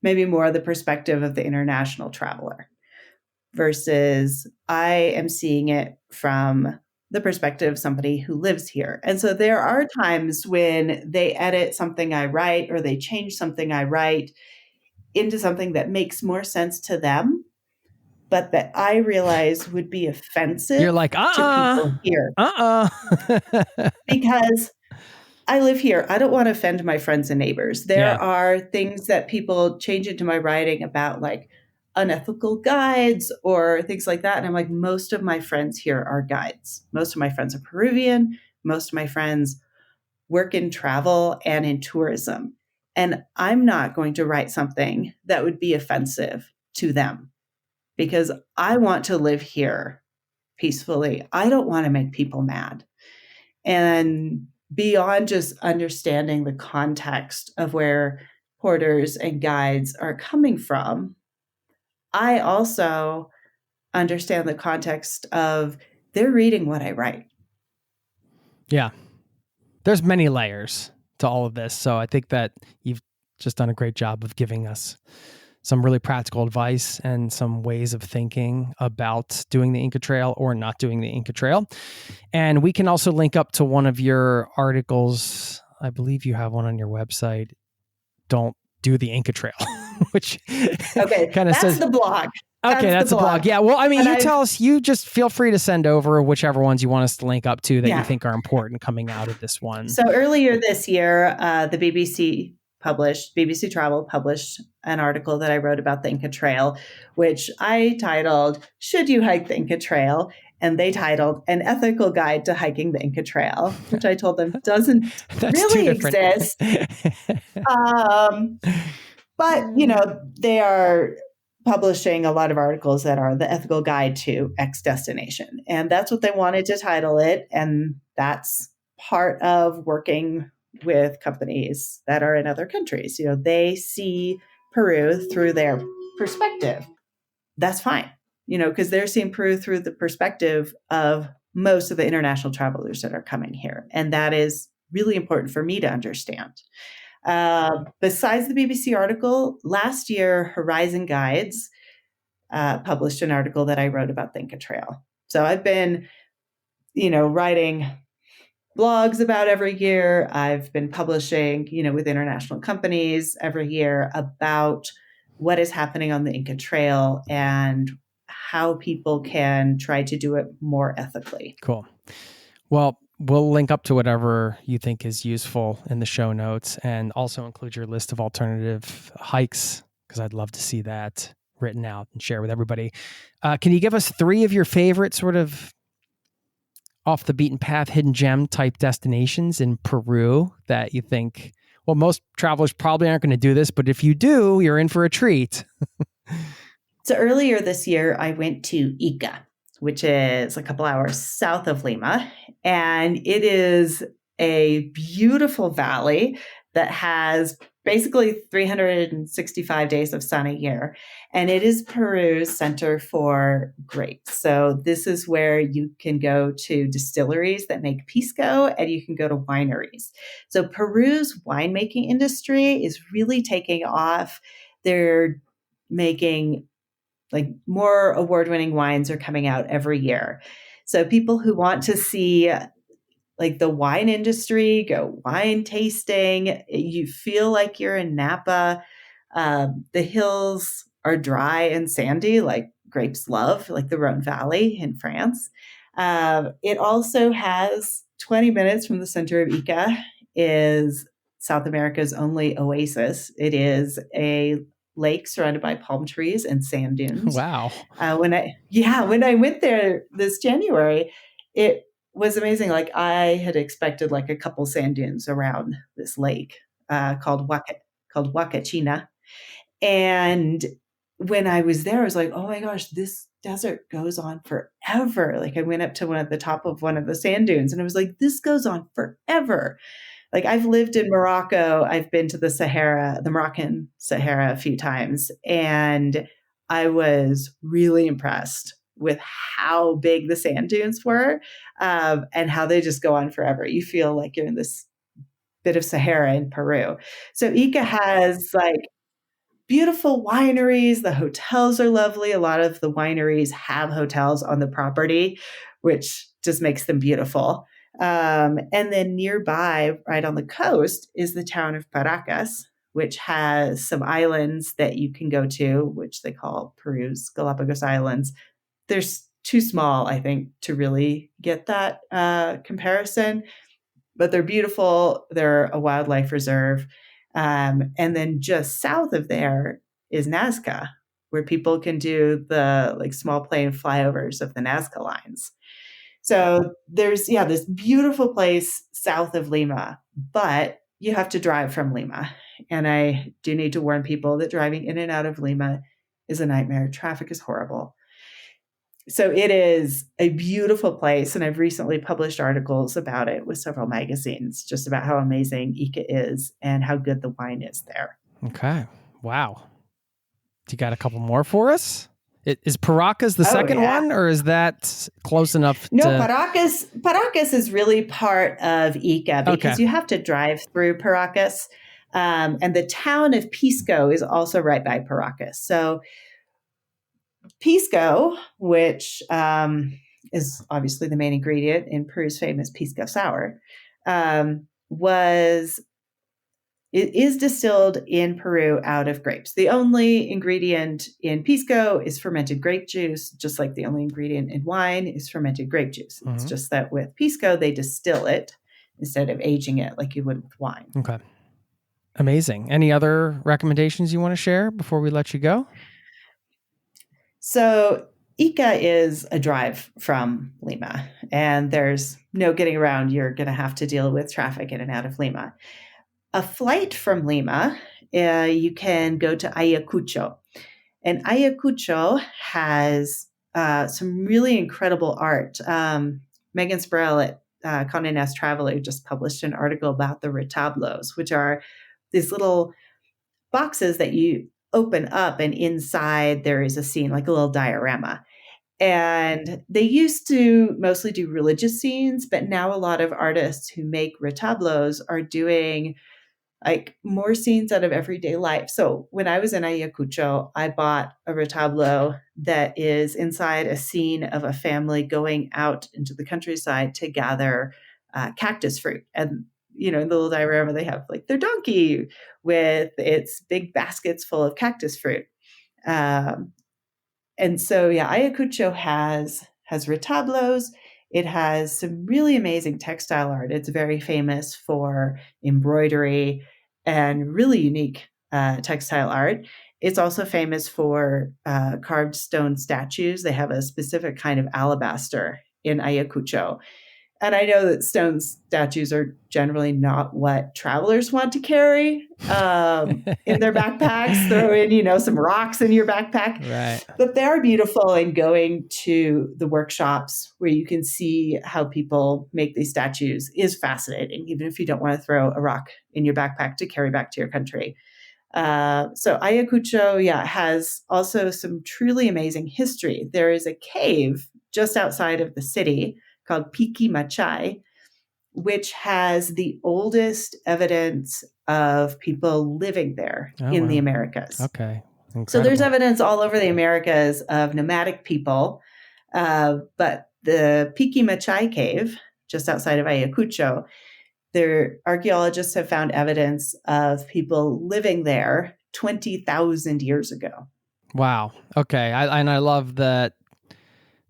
maybe more the perspective of the international traveler, versus I am seeing it from the perspective of somebody who lives here. And so there are times when they edit something I write, or they change something I write into something that makes more sense to them, but that I realize would be offensive. You're like, to people here. Because I live here. I don't want to offend my friends and neighbors. There are things that people change into my writing about, like unethical guides or things like that. And I'm like, most of my friends here are guides. Most of my friends are Peruvian. Most of my friends work in travel and in tourism. And I'm not going to write something that would be offensive to them, because I want to live here peacefully. I don't want to make people mad. And beyond just understanding the context of where porters and guides are coming from, I also understand the context of they're reading what I write. Yeah. There's many layers to all of this. So I think that you've just done a great job of giving us some really practical advice and some ways of thinking about doing the Inca Trail or not doing the Inca Trail. And we can also link up to one of your articles. I believe you have one on your website. Don't do the Inca Trail, which kind of says the blog. Okay, that's the blog. Yeah. Well, I mean, tell us, you just feel free to send over whichever ones you want us to link up to that you think are important coming out of this one. So earlier this year, the BBC Travel published an article that I wrote about the Inca Trail, which I titled, "Should You Hike the Inca Trail?" And they titled "An Ethical Guide to Hiking the Inca Trail," which I told them doesn't really exist. But, they are publishing a lot of articles that are the ethical guide to X destination. And that's what they wanted to title it. And that's part of working with companies that are in other countries. They see Peru through their perspective. That's fine, because they're seeing Peru through the perspective of most of the international travelers that are coming here. And that is really important for me to understand. Besides the BBC article, last year, Horizon Guides published an article that I wrote about the Inca Trail. So I've been, writing blogs about every year. I've been publishing, with international companies every year about what is happening on the Inca Trail and how people can try to do it more ethically. Cool. Well, we'll link up to whatever you think is useful in the show notes, and also include your list of alternative hikes, because I'd love to see that written out and share with everybody. Can you give us 3 of your favorite sort of off the beaten path, hidden gem type destinations in Peru that you think, well, most travelers probably aren't going to do this, but if you do, you're in for a treat? So earlier this year, I went to Ica, which is a couple hours south of Lima. And it is a beautiful valley that has basically 365 days of sun a year. And it is Peru's center for grapes. So this is where you can go to distilleries that make pisco, and you can go to wineries. So Peru's winemaking industry is really taking off. They're making like more award-winning wines are coming out every year. So people who want to see like the wine industry, go wine tasting. You feel like you're in Napa. The hills are dry and sandy, like grapes love, like the Rhone Valley in France. It also has 20 minutes from the center of Ica is South America's only oasis. It is a lake surrounded by palm trees and sand dunes. Wow. When I went there this January, it was amazing. Like I had expected like a couple sand dunes around this lake called Huacachina. And when I was there, I was like, oh my gosh, this desert goes on forever. Like I went up to the top of one of the sand dunes and I was like, this goes on forever. Like I've lived in Morocco. I've been to the Moroccan Sahara a few times. And I was really impressed with how big the sand dunes were and how they just go on forever. You feel like you're in this bit of Sahara in Peru. So Ica has like beautiful wineries. The hotels are lovely. A lot of the wineries have hotels on the property, which just makes them beautiful. And then nearby, right on the coast, is the town of Paracas, which has some islands that you can go to, which they call Peru's Galapagos Islands. They're too small, I think, to really get that comparison, but they're beautiful. They're a wildlife reserve. And then just south of there is Nazca, where people can do the like small plane flyovers of the Nazca lines. So there's, this beautiful place south of Lima, but you have to drive from Lima. And I do need to warn people that driving in and out of Lima is a nightmare. Traffic is horrible. So it is a beautiful place. And I've recently published articles about it with several magazines, just about how amazing Ica is and how good the wine is there. Okay. Wow. You got a couple more for us? Is Paracas the second one, or is that close enough? No, Paracas is really part of Ica because you have to drive through Paracas. And the town of Pisco is also right by Paracas. So Pisco, which is obviously the main ingredient in Peru's famous Pisco sour, it is distilled in Peru out of grapes. The only ingredient in Pisco is fermented grape juice, just like the only ingredient in wine is fermented grape juice. Mm-hmm. It's just that with Pisco, they distill it instead of aging it like you would with wine. Okay. Amazing. Any other recommendations you want to share before we let you go? So Ica is a drive from Lima, and there's no getting around. You're going to have to deal with traffic in and out of Lima. A flight from Lima, you can go to Ayacucho. And Ayacucho has some really incredible art. Megan Sproul at Condé Nast Traveler just published an article about the retablos, which are these little boxes that you open up, and inside there is a scene, like a little diorama. And they used to mostly do religious scenes, but now a lot of artists who make retablos are doing like more scenes out of everyday life. So when I was in Ayacucho, I bought a retablo that is inside a scene of a family going out into the countryside to gather cactus fruit. And, in the little diorama, they have like their donkey with its big baskets full of cactus fruit. And so, Ayacucho has retablos. It has some really amazing textile art. It's very famous for embroidery and really unique textile art. it's also famous for carved stone statues. They have a specific kind of alabaster in Ayacucho. And I know that stone statues are generally not what travelers want to carry in their backpacks. Throw in, some rocks in your backpack. Right. But they are beautiful, and going to the workshops where you can see how people make these statues is fascinating, even if you don't want to throw a rock in your backpack to carry back to your country. So Ayacucho, has also some truly amazing history. There is a cave just outside of the city called Piqui Machai, which has the oldest evidence of people living there in the Americas. Okay. Incredible. So there's evidence all over the Americas of nomadic people, but the Piqui Machai cave, just outside of Ayacucho, their archaeologists have found evidence of people living there 20,000 years ago. Wow. Okay. I love that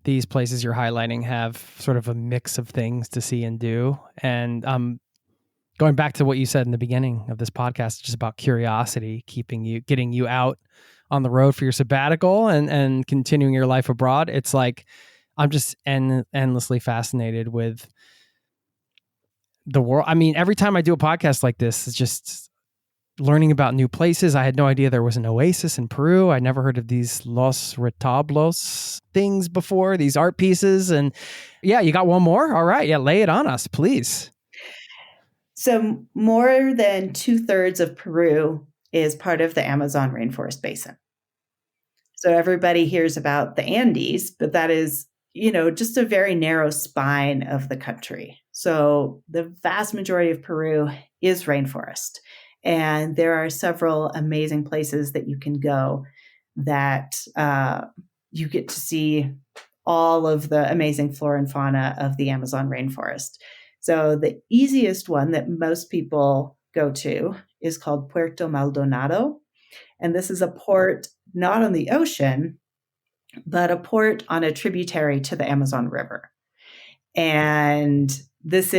these places you're highlighting have sort of a mix of things to see and do. And going back to what you said in the beginning of this podcast, just about curiosity, getting you out on the road for your sabbatical and continuing your life abroad. It's like, I'm just endlessly fascinated with the world. I mean, every time I do a podcast like this, it's just learning about new places. I had no idea there was an oasis in Peru. I never heard of these Los Retablos things before, these art pieces. And you got one more? All right. Yeah, lay it on us, please. So more than 2/3 of Peru is part of the Amazon rainforest basin. So everybody hears about the Andes, but that is, just a very narrow spine of the country. So the vast majority of Peru is rainforest. And there are several amazing places that you can go that you get to see all of the amazing flora and fauna of the Amazon rainforest. So the easiest one that most people go to is called Puerto Maldonado. And this is a port not on the ocean, but a port on a tributary to the Amazon River. And it's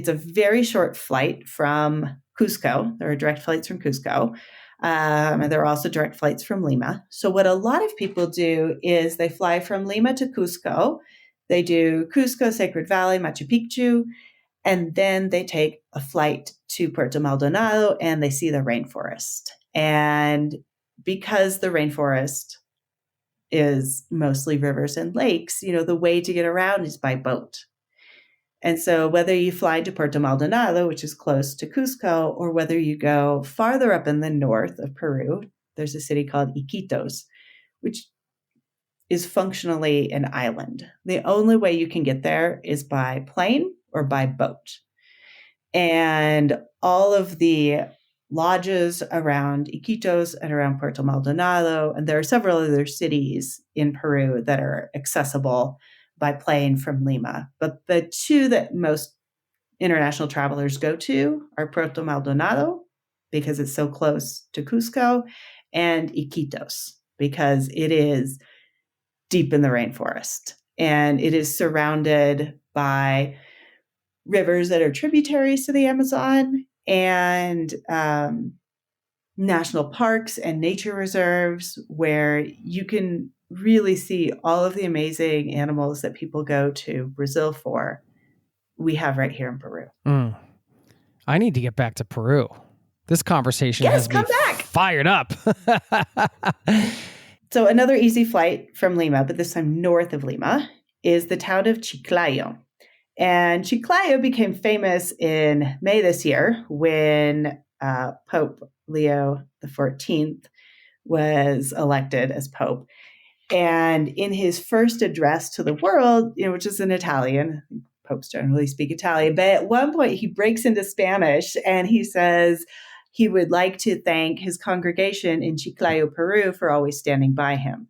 a very short flight from Cusco. There are direct flights from Cusco. And there are also direct flights from Lima. So what a lot of people do is they fly from Lima to Cusco. They do Cusco, Sacred Valley, Machu Picchu, and then they take a flight to Puerto Maldonado and they see the rainforest. And because the rainforest is mostly rivers and lakes, the way to get around is by boat. And so whether you fly to Puerto Maldonado, which is close to Cusco, or whether you go farther up in the north of Peru, there's a city called Iquitos, which is functionally an island. The only way you can get there is by plane or by boat. And all of the lodges around Iquitos and around Puerto Maldonado, and there are several other cities in Peru that are accessible by plane from Lima. But the two that most international travelers go to are Puerto Maldonado, because it's so close to Cusco, and Iquitos, because it is deep in the rainforest. And it is surrounded by rivers that are tributaries to the Amazon, and national parks and nature reserves where you can really see all of the amazing animals that people go to Brazil for. We have right here in Peru. I need to get back to Peru. This conversation has me fired up. So another easy flight from Lima, but this time north of Lima, is the town of Chiclayo. And Chiclayo became famous in May this year when Pope Leo XIV was elected as Pope. And in his first address to the world, which is in Italian, popes generally speak Italian, but at one point he breaks into Spanish and he says he would like to thank his congregation in Chiclayo, Peru, for always standing by him.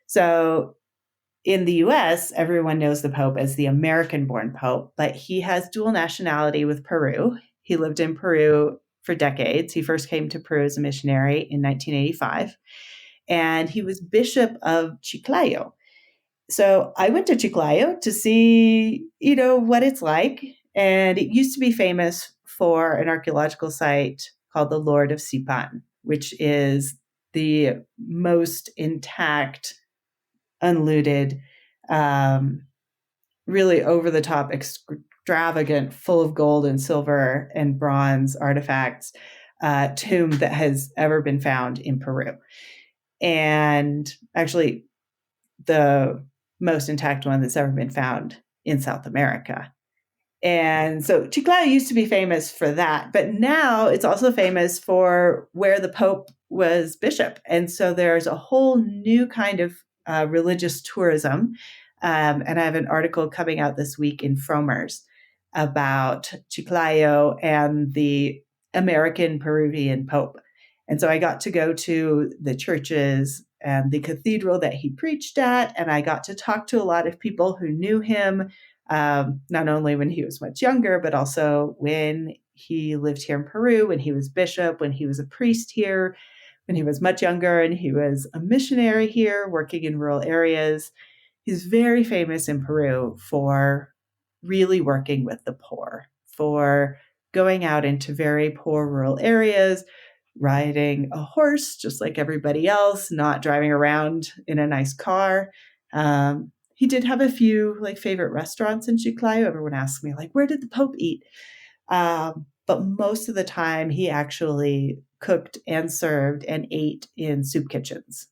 So in the US, everyone knows the Pope as the American-born Pope, but he has dual nationality with Peru. He lived in Peru for decades. He first came to Peru as a missionary in 1985, and he was Bishop of Chiclayo. So I went to Chiclayo to see, what it's like. And it used to be famous for an archaeological site called the Lord of Sipan, which is the most intact, unlooted, really over-the-top, extravagant, full of gold and silver and bronze artifacts tomb that has ever been found in Peru. And actually, the most intact one that's ever been found in South America. And so Chiclayo used to be famous for that, but now it's also famous for where the Pope was bishop. And so there's a whole new kind of religious tourism. And I have an article coming out this week in Fromers about Chiclayo and the American Peruvian Pope. And so I got to go to the churches and the cathedral that he preached at, and I got to talk to a lot of people who knew him, not only when he was much younger, but also when he lived here in Peru, when he was bishop, when he was a priest here, when he was much younger, and he was a missionary here working in rural areas. He's very famous in Peru for really working with the poor, for going out into very poor rural areas, riding a horse just like everybody else, not driving around in a nice car. He did have a few favorite restaurants in Chiclayo. Everyone asks me where did the Pope eat? But most of the time he actually cooked and served and ate in soup kitchens.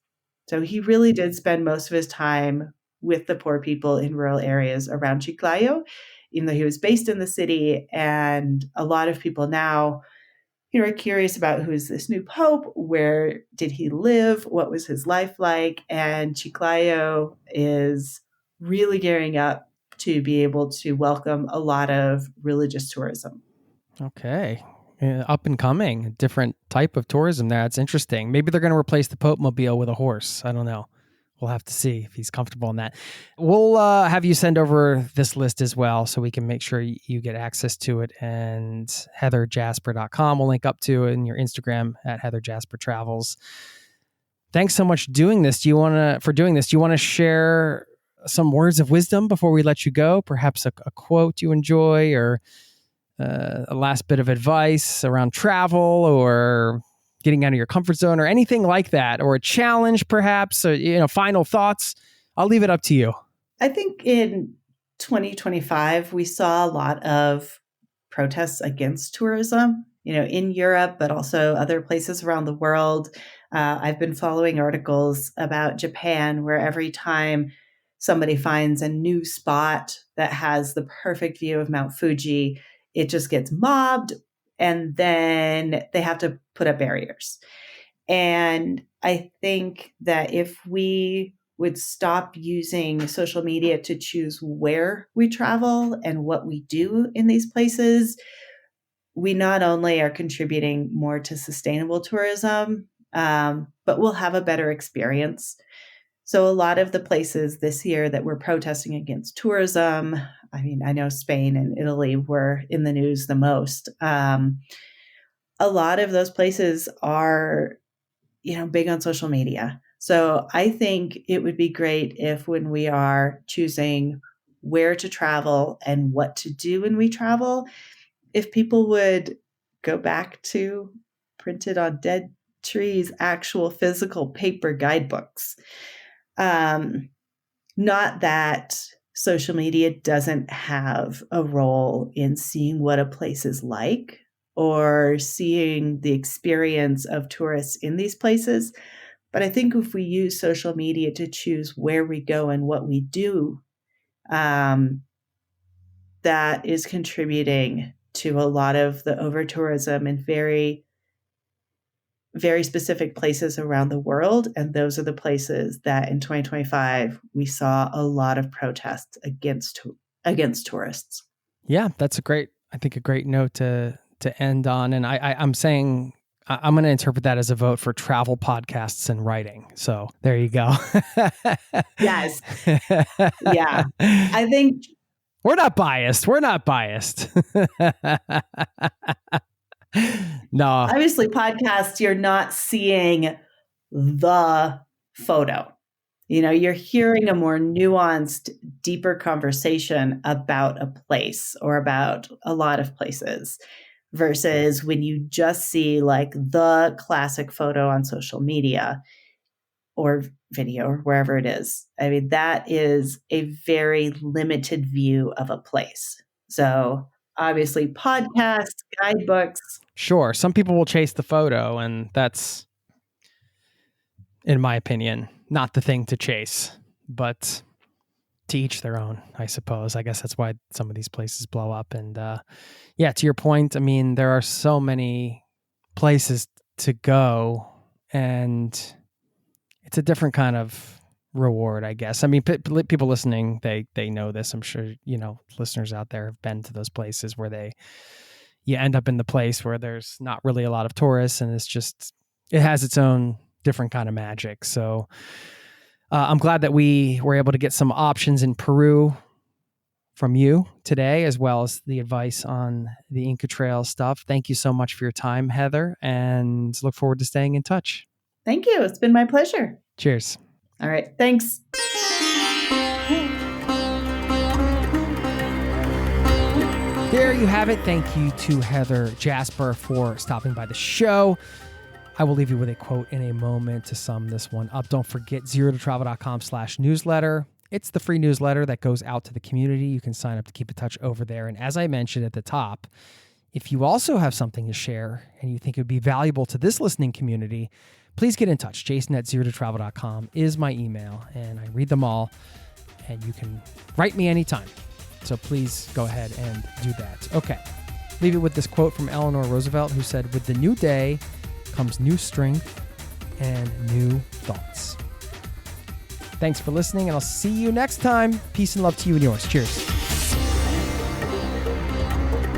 So he really did spend most of his time with the poor people in rural areas around Chiclayo, even though he was based in the city. And a lot of people now are curious about who is this new Pope, where did he live, what was his life like, and Chiclayo is really gearing up to be able to welcome a lot of religious tourism. Okay. Up and coming, different type of tourism there. It's interesting. Maybe they're going to replace the Pope Mobile with a horse. I don't know. We'll have to see if he's comfortable in that. We'll have you send over this list as well so we can make sure you get access to it. And heatherjasper.com we'll link up to in your Instagram at heatherjaspertravels. Thanks so much for doing this. Do you want to share some words of wisdom before we let you go? Perhaps a quote you enjoy, or a last bit of advice around travel, or getting out of your comfort zone, or anything like that, or a challenge perhaps, or, final thoughts. I'll leave it up to you. I think in 2025, we saw a lot of protests against tourism, in Europe, but also other places around the world. I've been following articles about Japan, where every time somebody finds a new spot that has the perfect view of Mount Fuji, it just gets mobbed, and then they have to put up barriers. And I think that if we would stop using social media to choose where we travel and what we do in these places, we not only are contributing more to sustainable tourism, but we'll have a better experience. So a lot of the places this year that were protesting against tourism, I know Spain and Italy were in the news the most. A lot of those places are, big on social media. So I think it would be great if, when we are choosing where to travel and what to do when we travel, if people would go back to printed on dead trees, actual physical paper guidebooks. Not that social media doesn't have a role in seeing what a place is like or seeing the experience of tourists in these places. But I think if we use social media to choose where we go and what we do, that is contributing to a lot of the over-tourism in very, very specific places around the world. And those are the places that in 2025, we saw a lot of protests against tourists. Yeah, that's a great note to end on. And I'm saying, I'm going to interpret that as a vote for travel podcasts and writing. So there you go. Yes. Yeah. I think we're not biased. No. Obviously, podcasts, you're not seeing the photo. You're hearing a more nuanced, deeper conversation about a place or about a lot of places versus when you just see like the classic photo on social media or video or wherever it is. I mean, that is a very limited view of a place. So obviously podcasts, guidebooks. Sure. Some people will chase the photo, and that's, in my opinion, not the thing to chase, but to each their own, I suppose. I guess that's why some of these places blow up. And yeah, to your point, I mean, there are so many places to go, and it's a different kind of reward, I guess. I mean, people listening, they know this. I'm sure, listeners out there have been to those places where you end up in the place where there's not really a lot of tourists, and it has its own different kind of magic. So I'm glad that we were able to get some options in Peru from you today, as well as the advice on the Inca Trail stuff. Thank you so much for your time, Heather, and look forward to staying in touch. Thank you. It's been my pleasure. Cheers. All right. Thanks. There you have it. Thank you to Heather Jasper for stopping by the show. I will leave you with a quote in a moment to sum this one up. Don't forget zerototravel.com/newsletter. It's the free newsletter that goes out to the community. You can sign up to keep in touch over there. And as I mentioned at the top, if you also have something to share and you think it would be valuable to this listening community, please get in touch. Jason@zerototravel.com is my email, and I read them all, and you can write me anytime. So please go ahead and do that. Okay. Leave it with this quote from Eleanor Roosevelt, who said, "With the new day comes new strength and new thoughts." Thanks for listening, and I'll see you next time. Peace and love to you and yours. Cheers.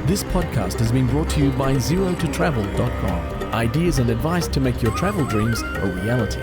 This podcast has been brought to you by zerototravel.com. Ideas and advice to make your travel dreams a reality.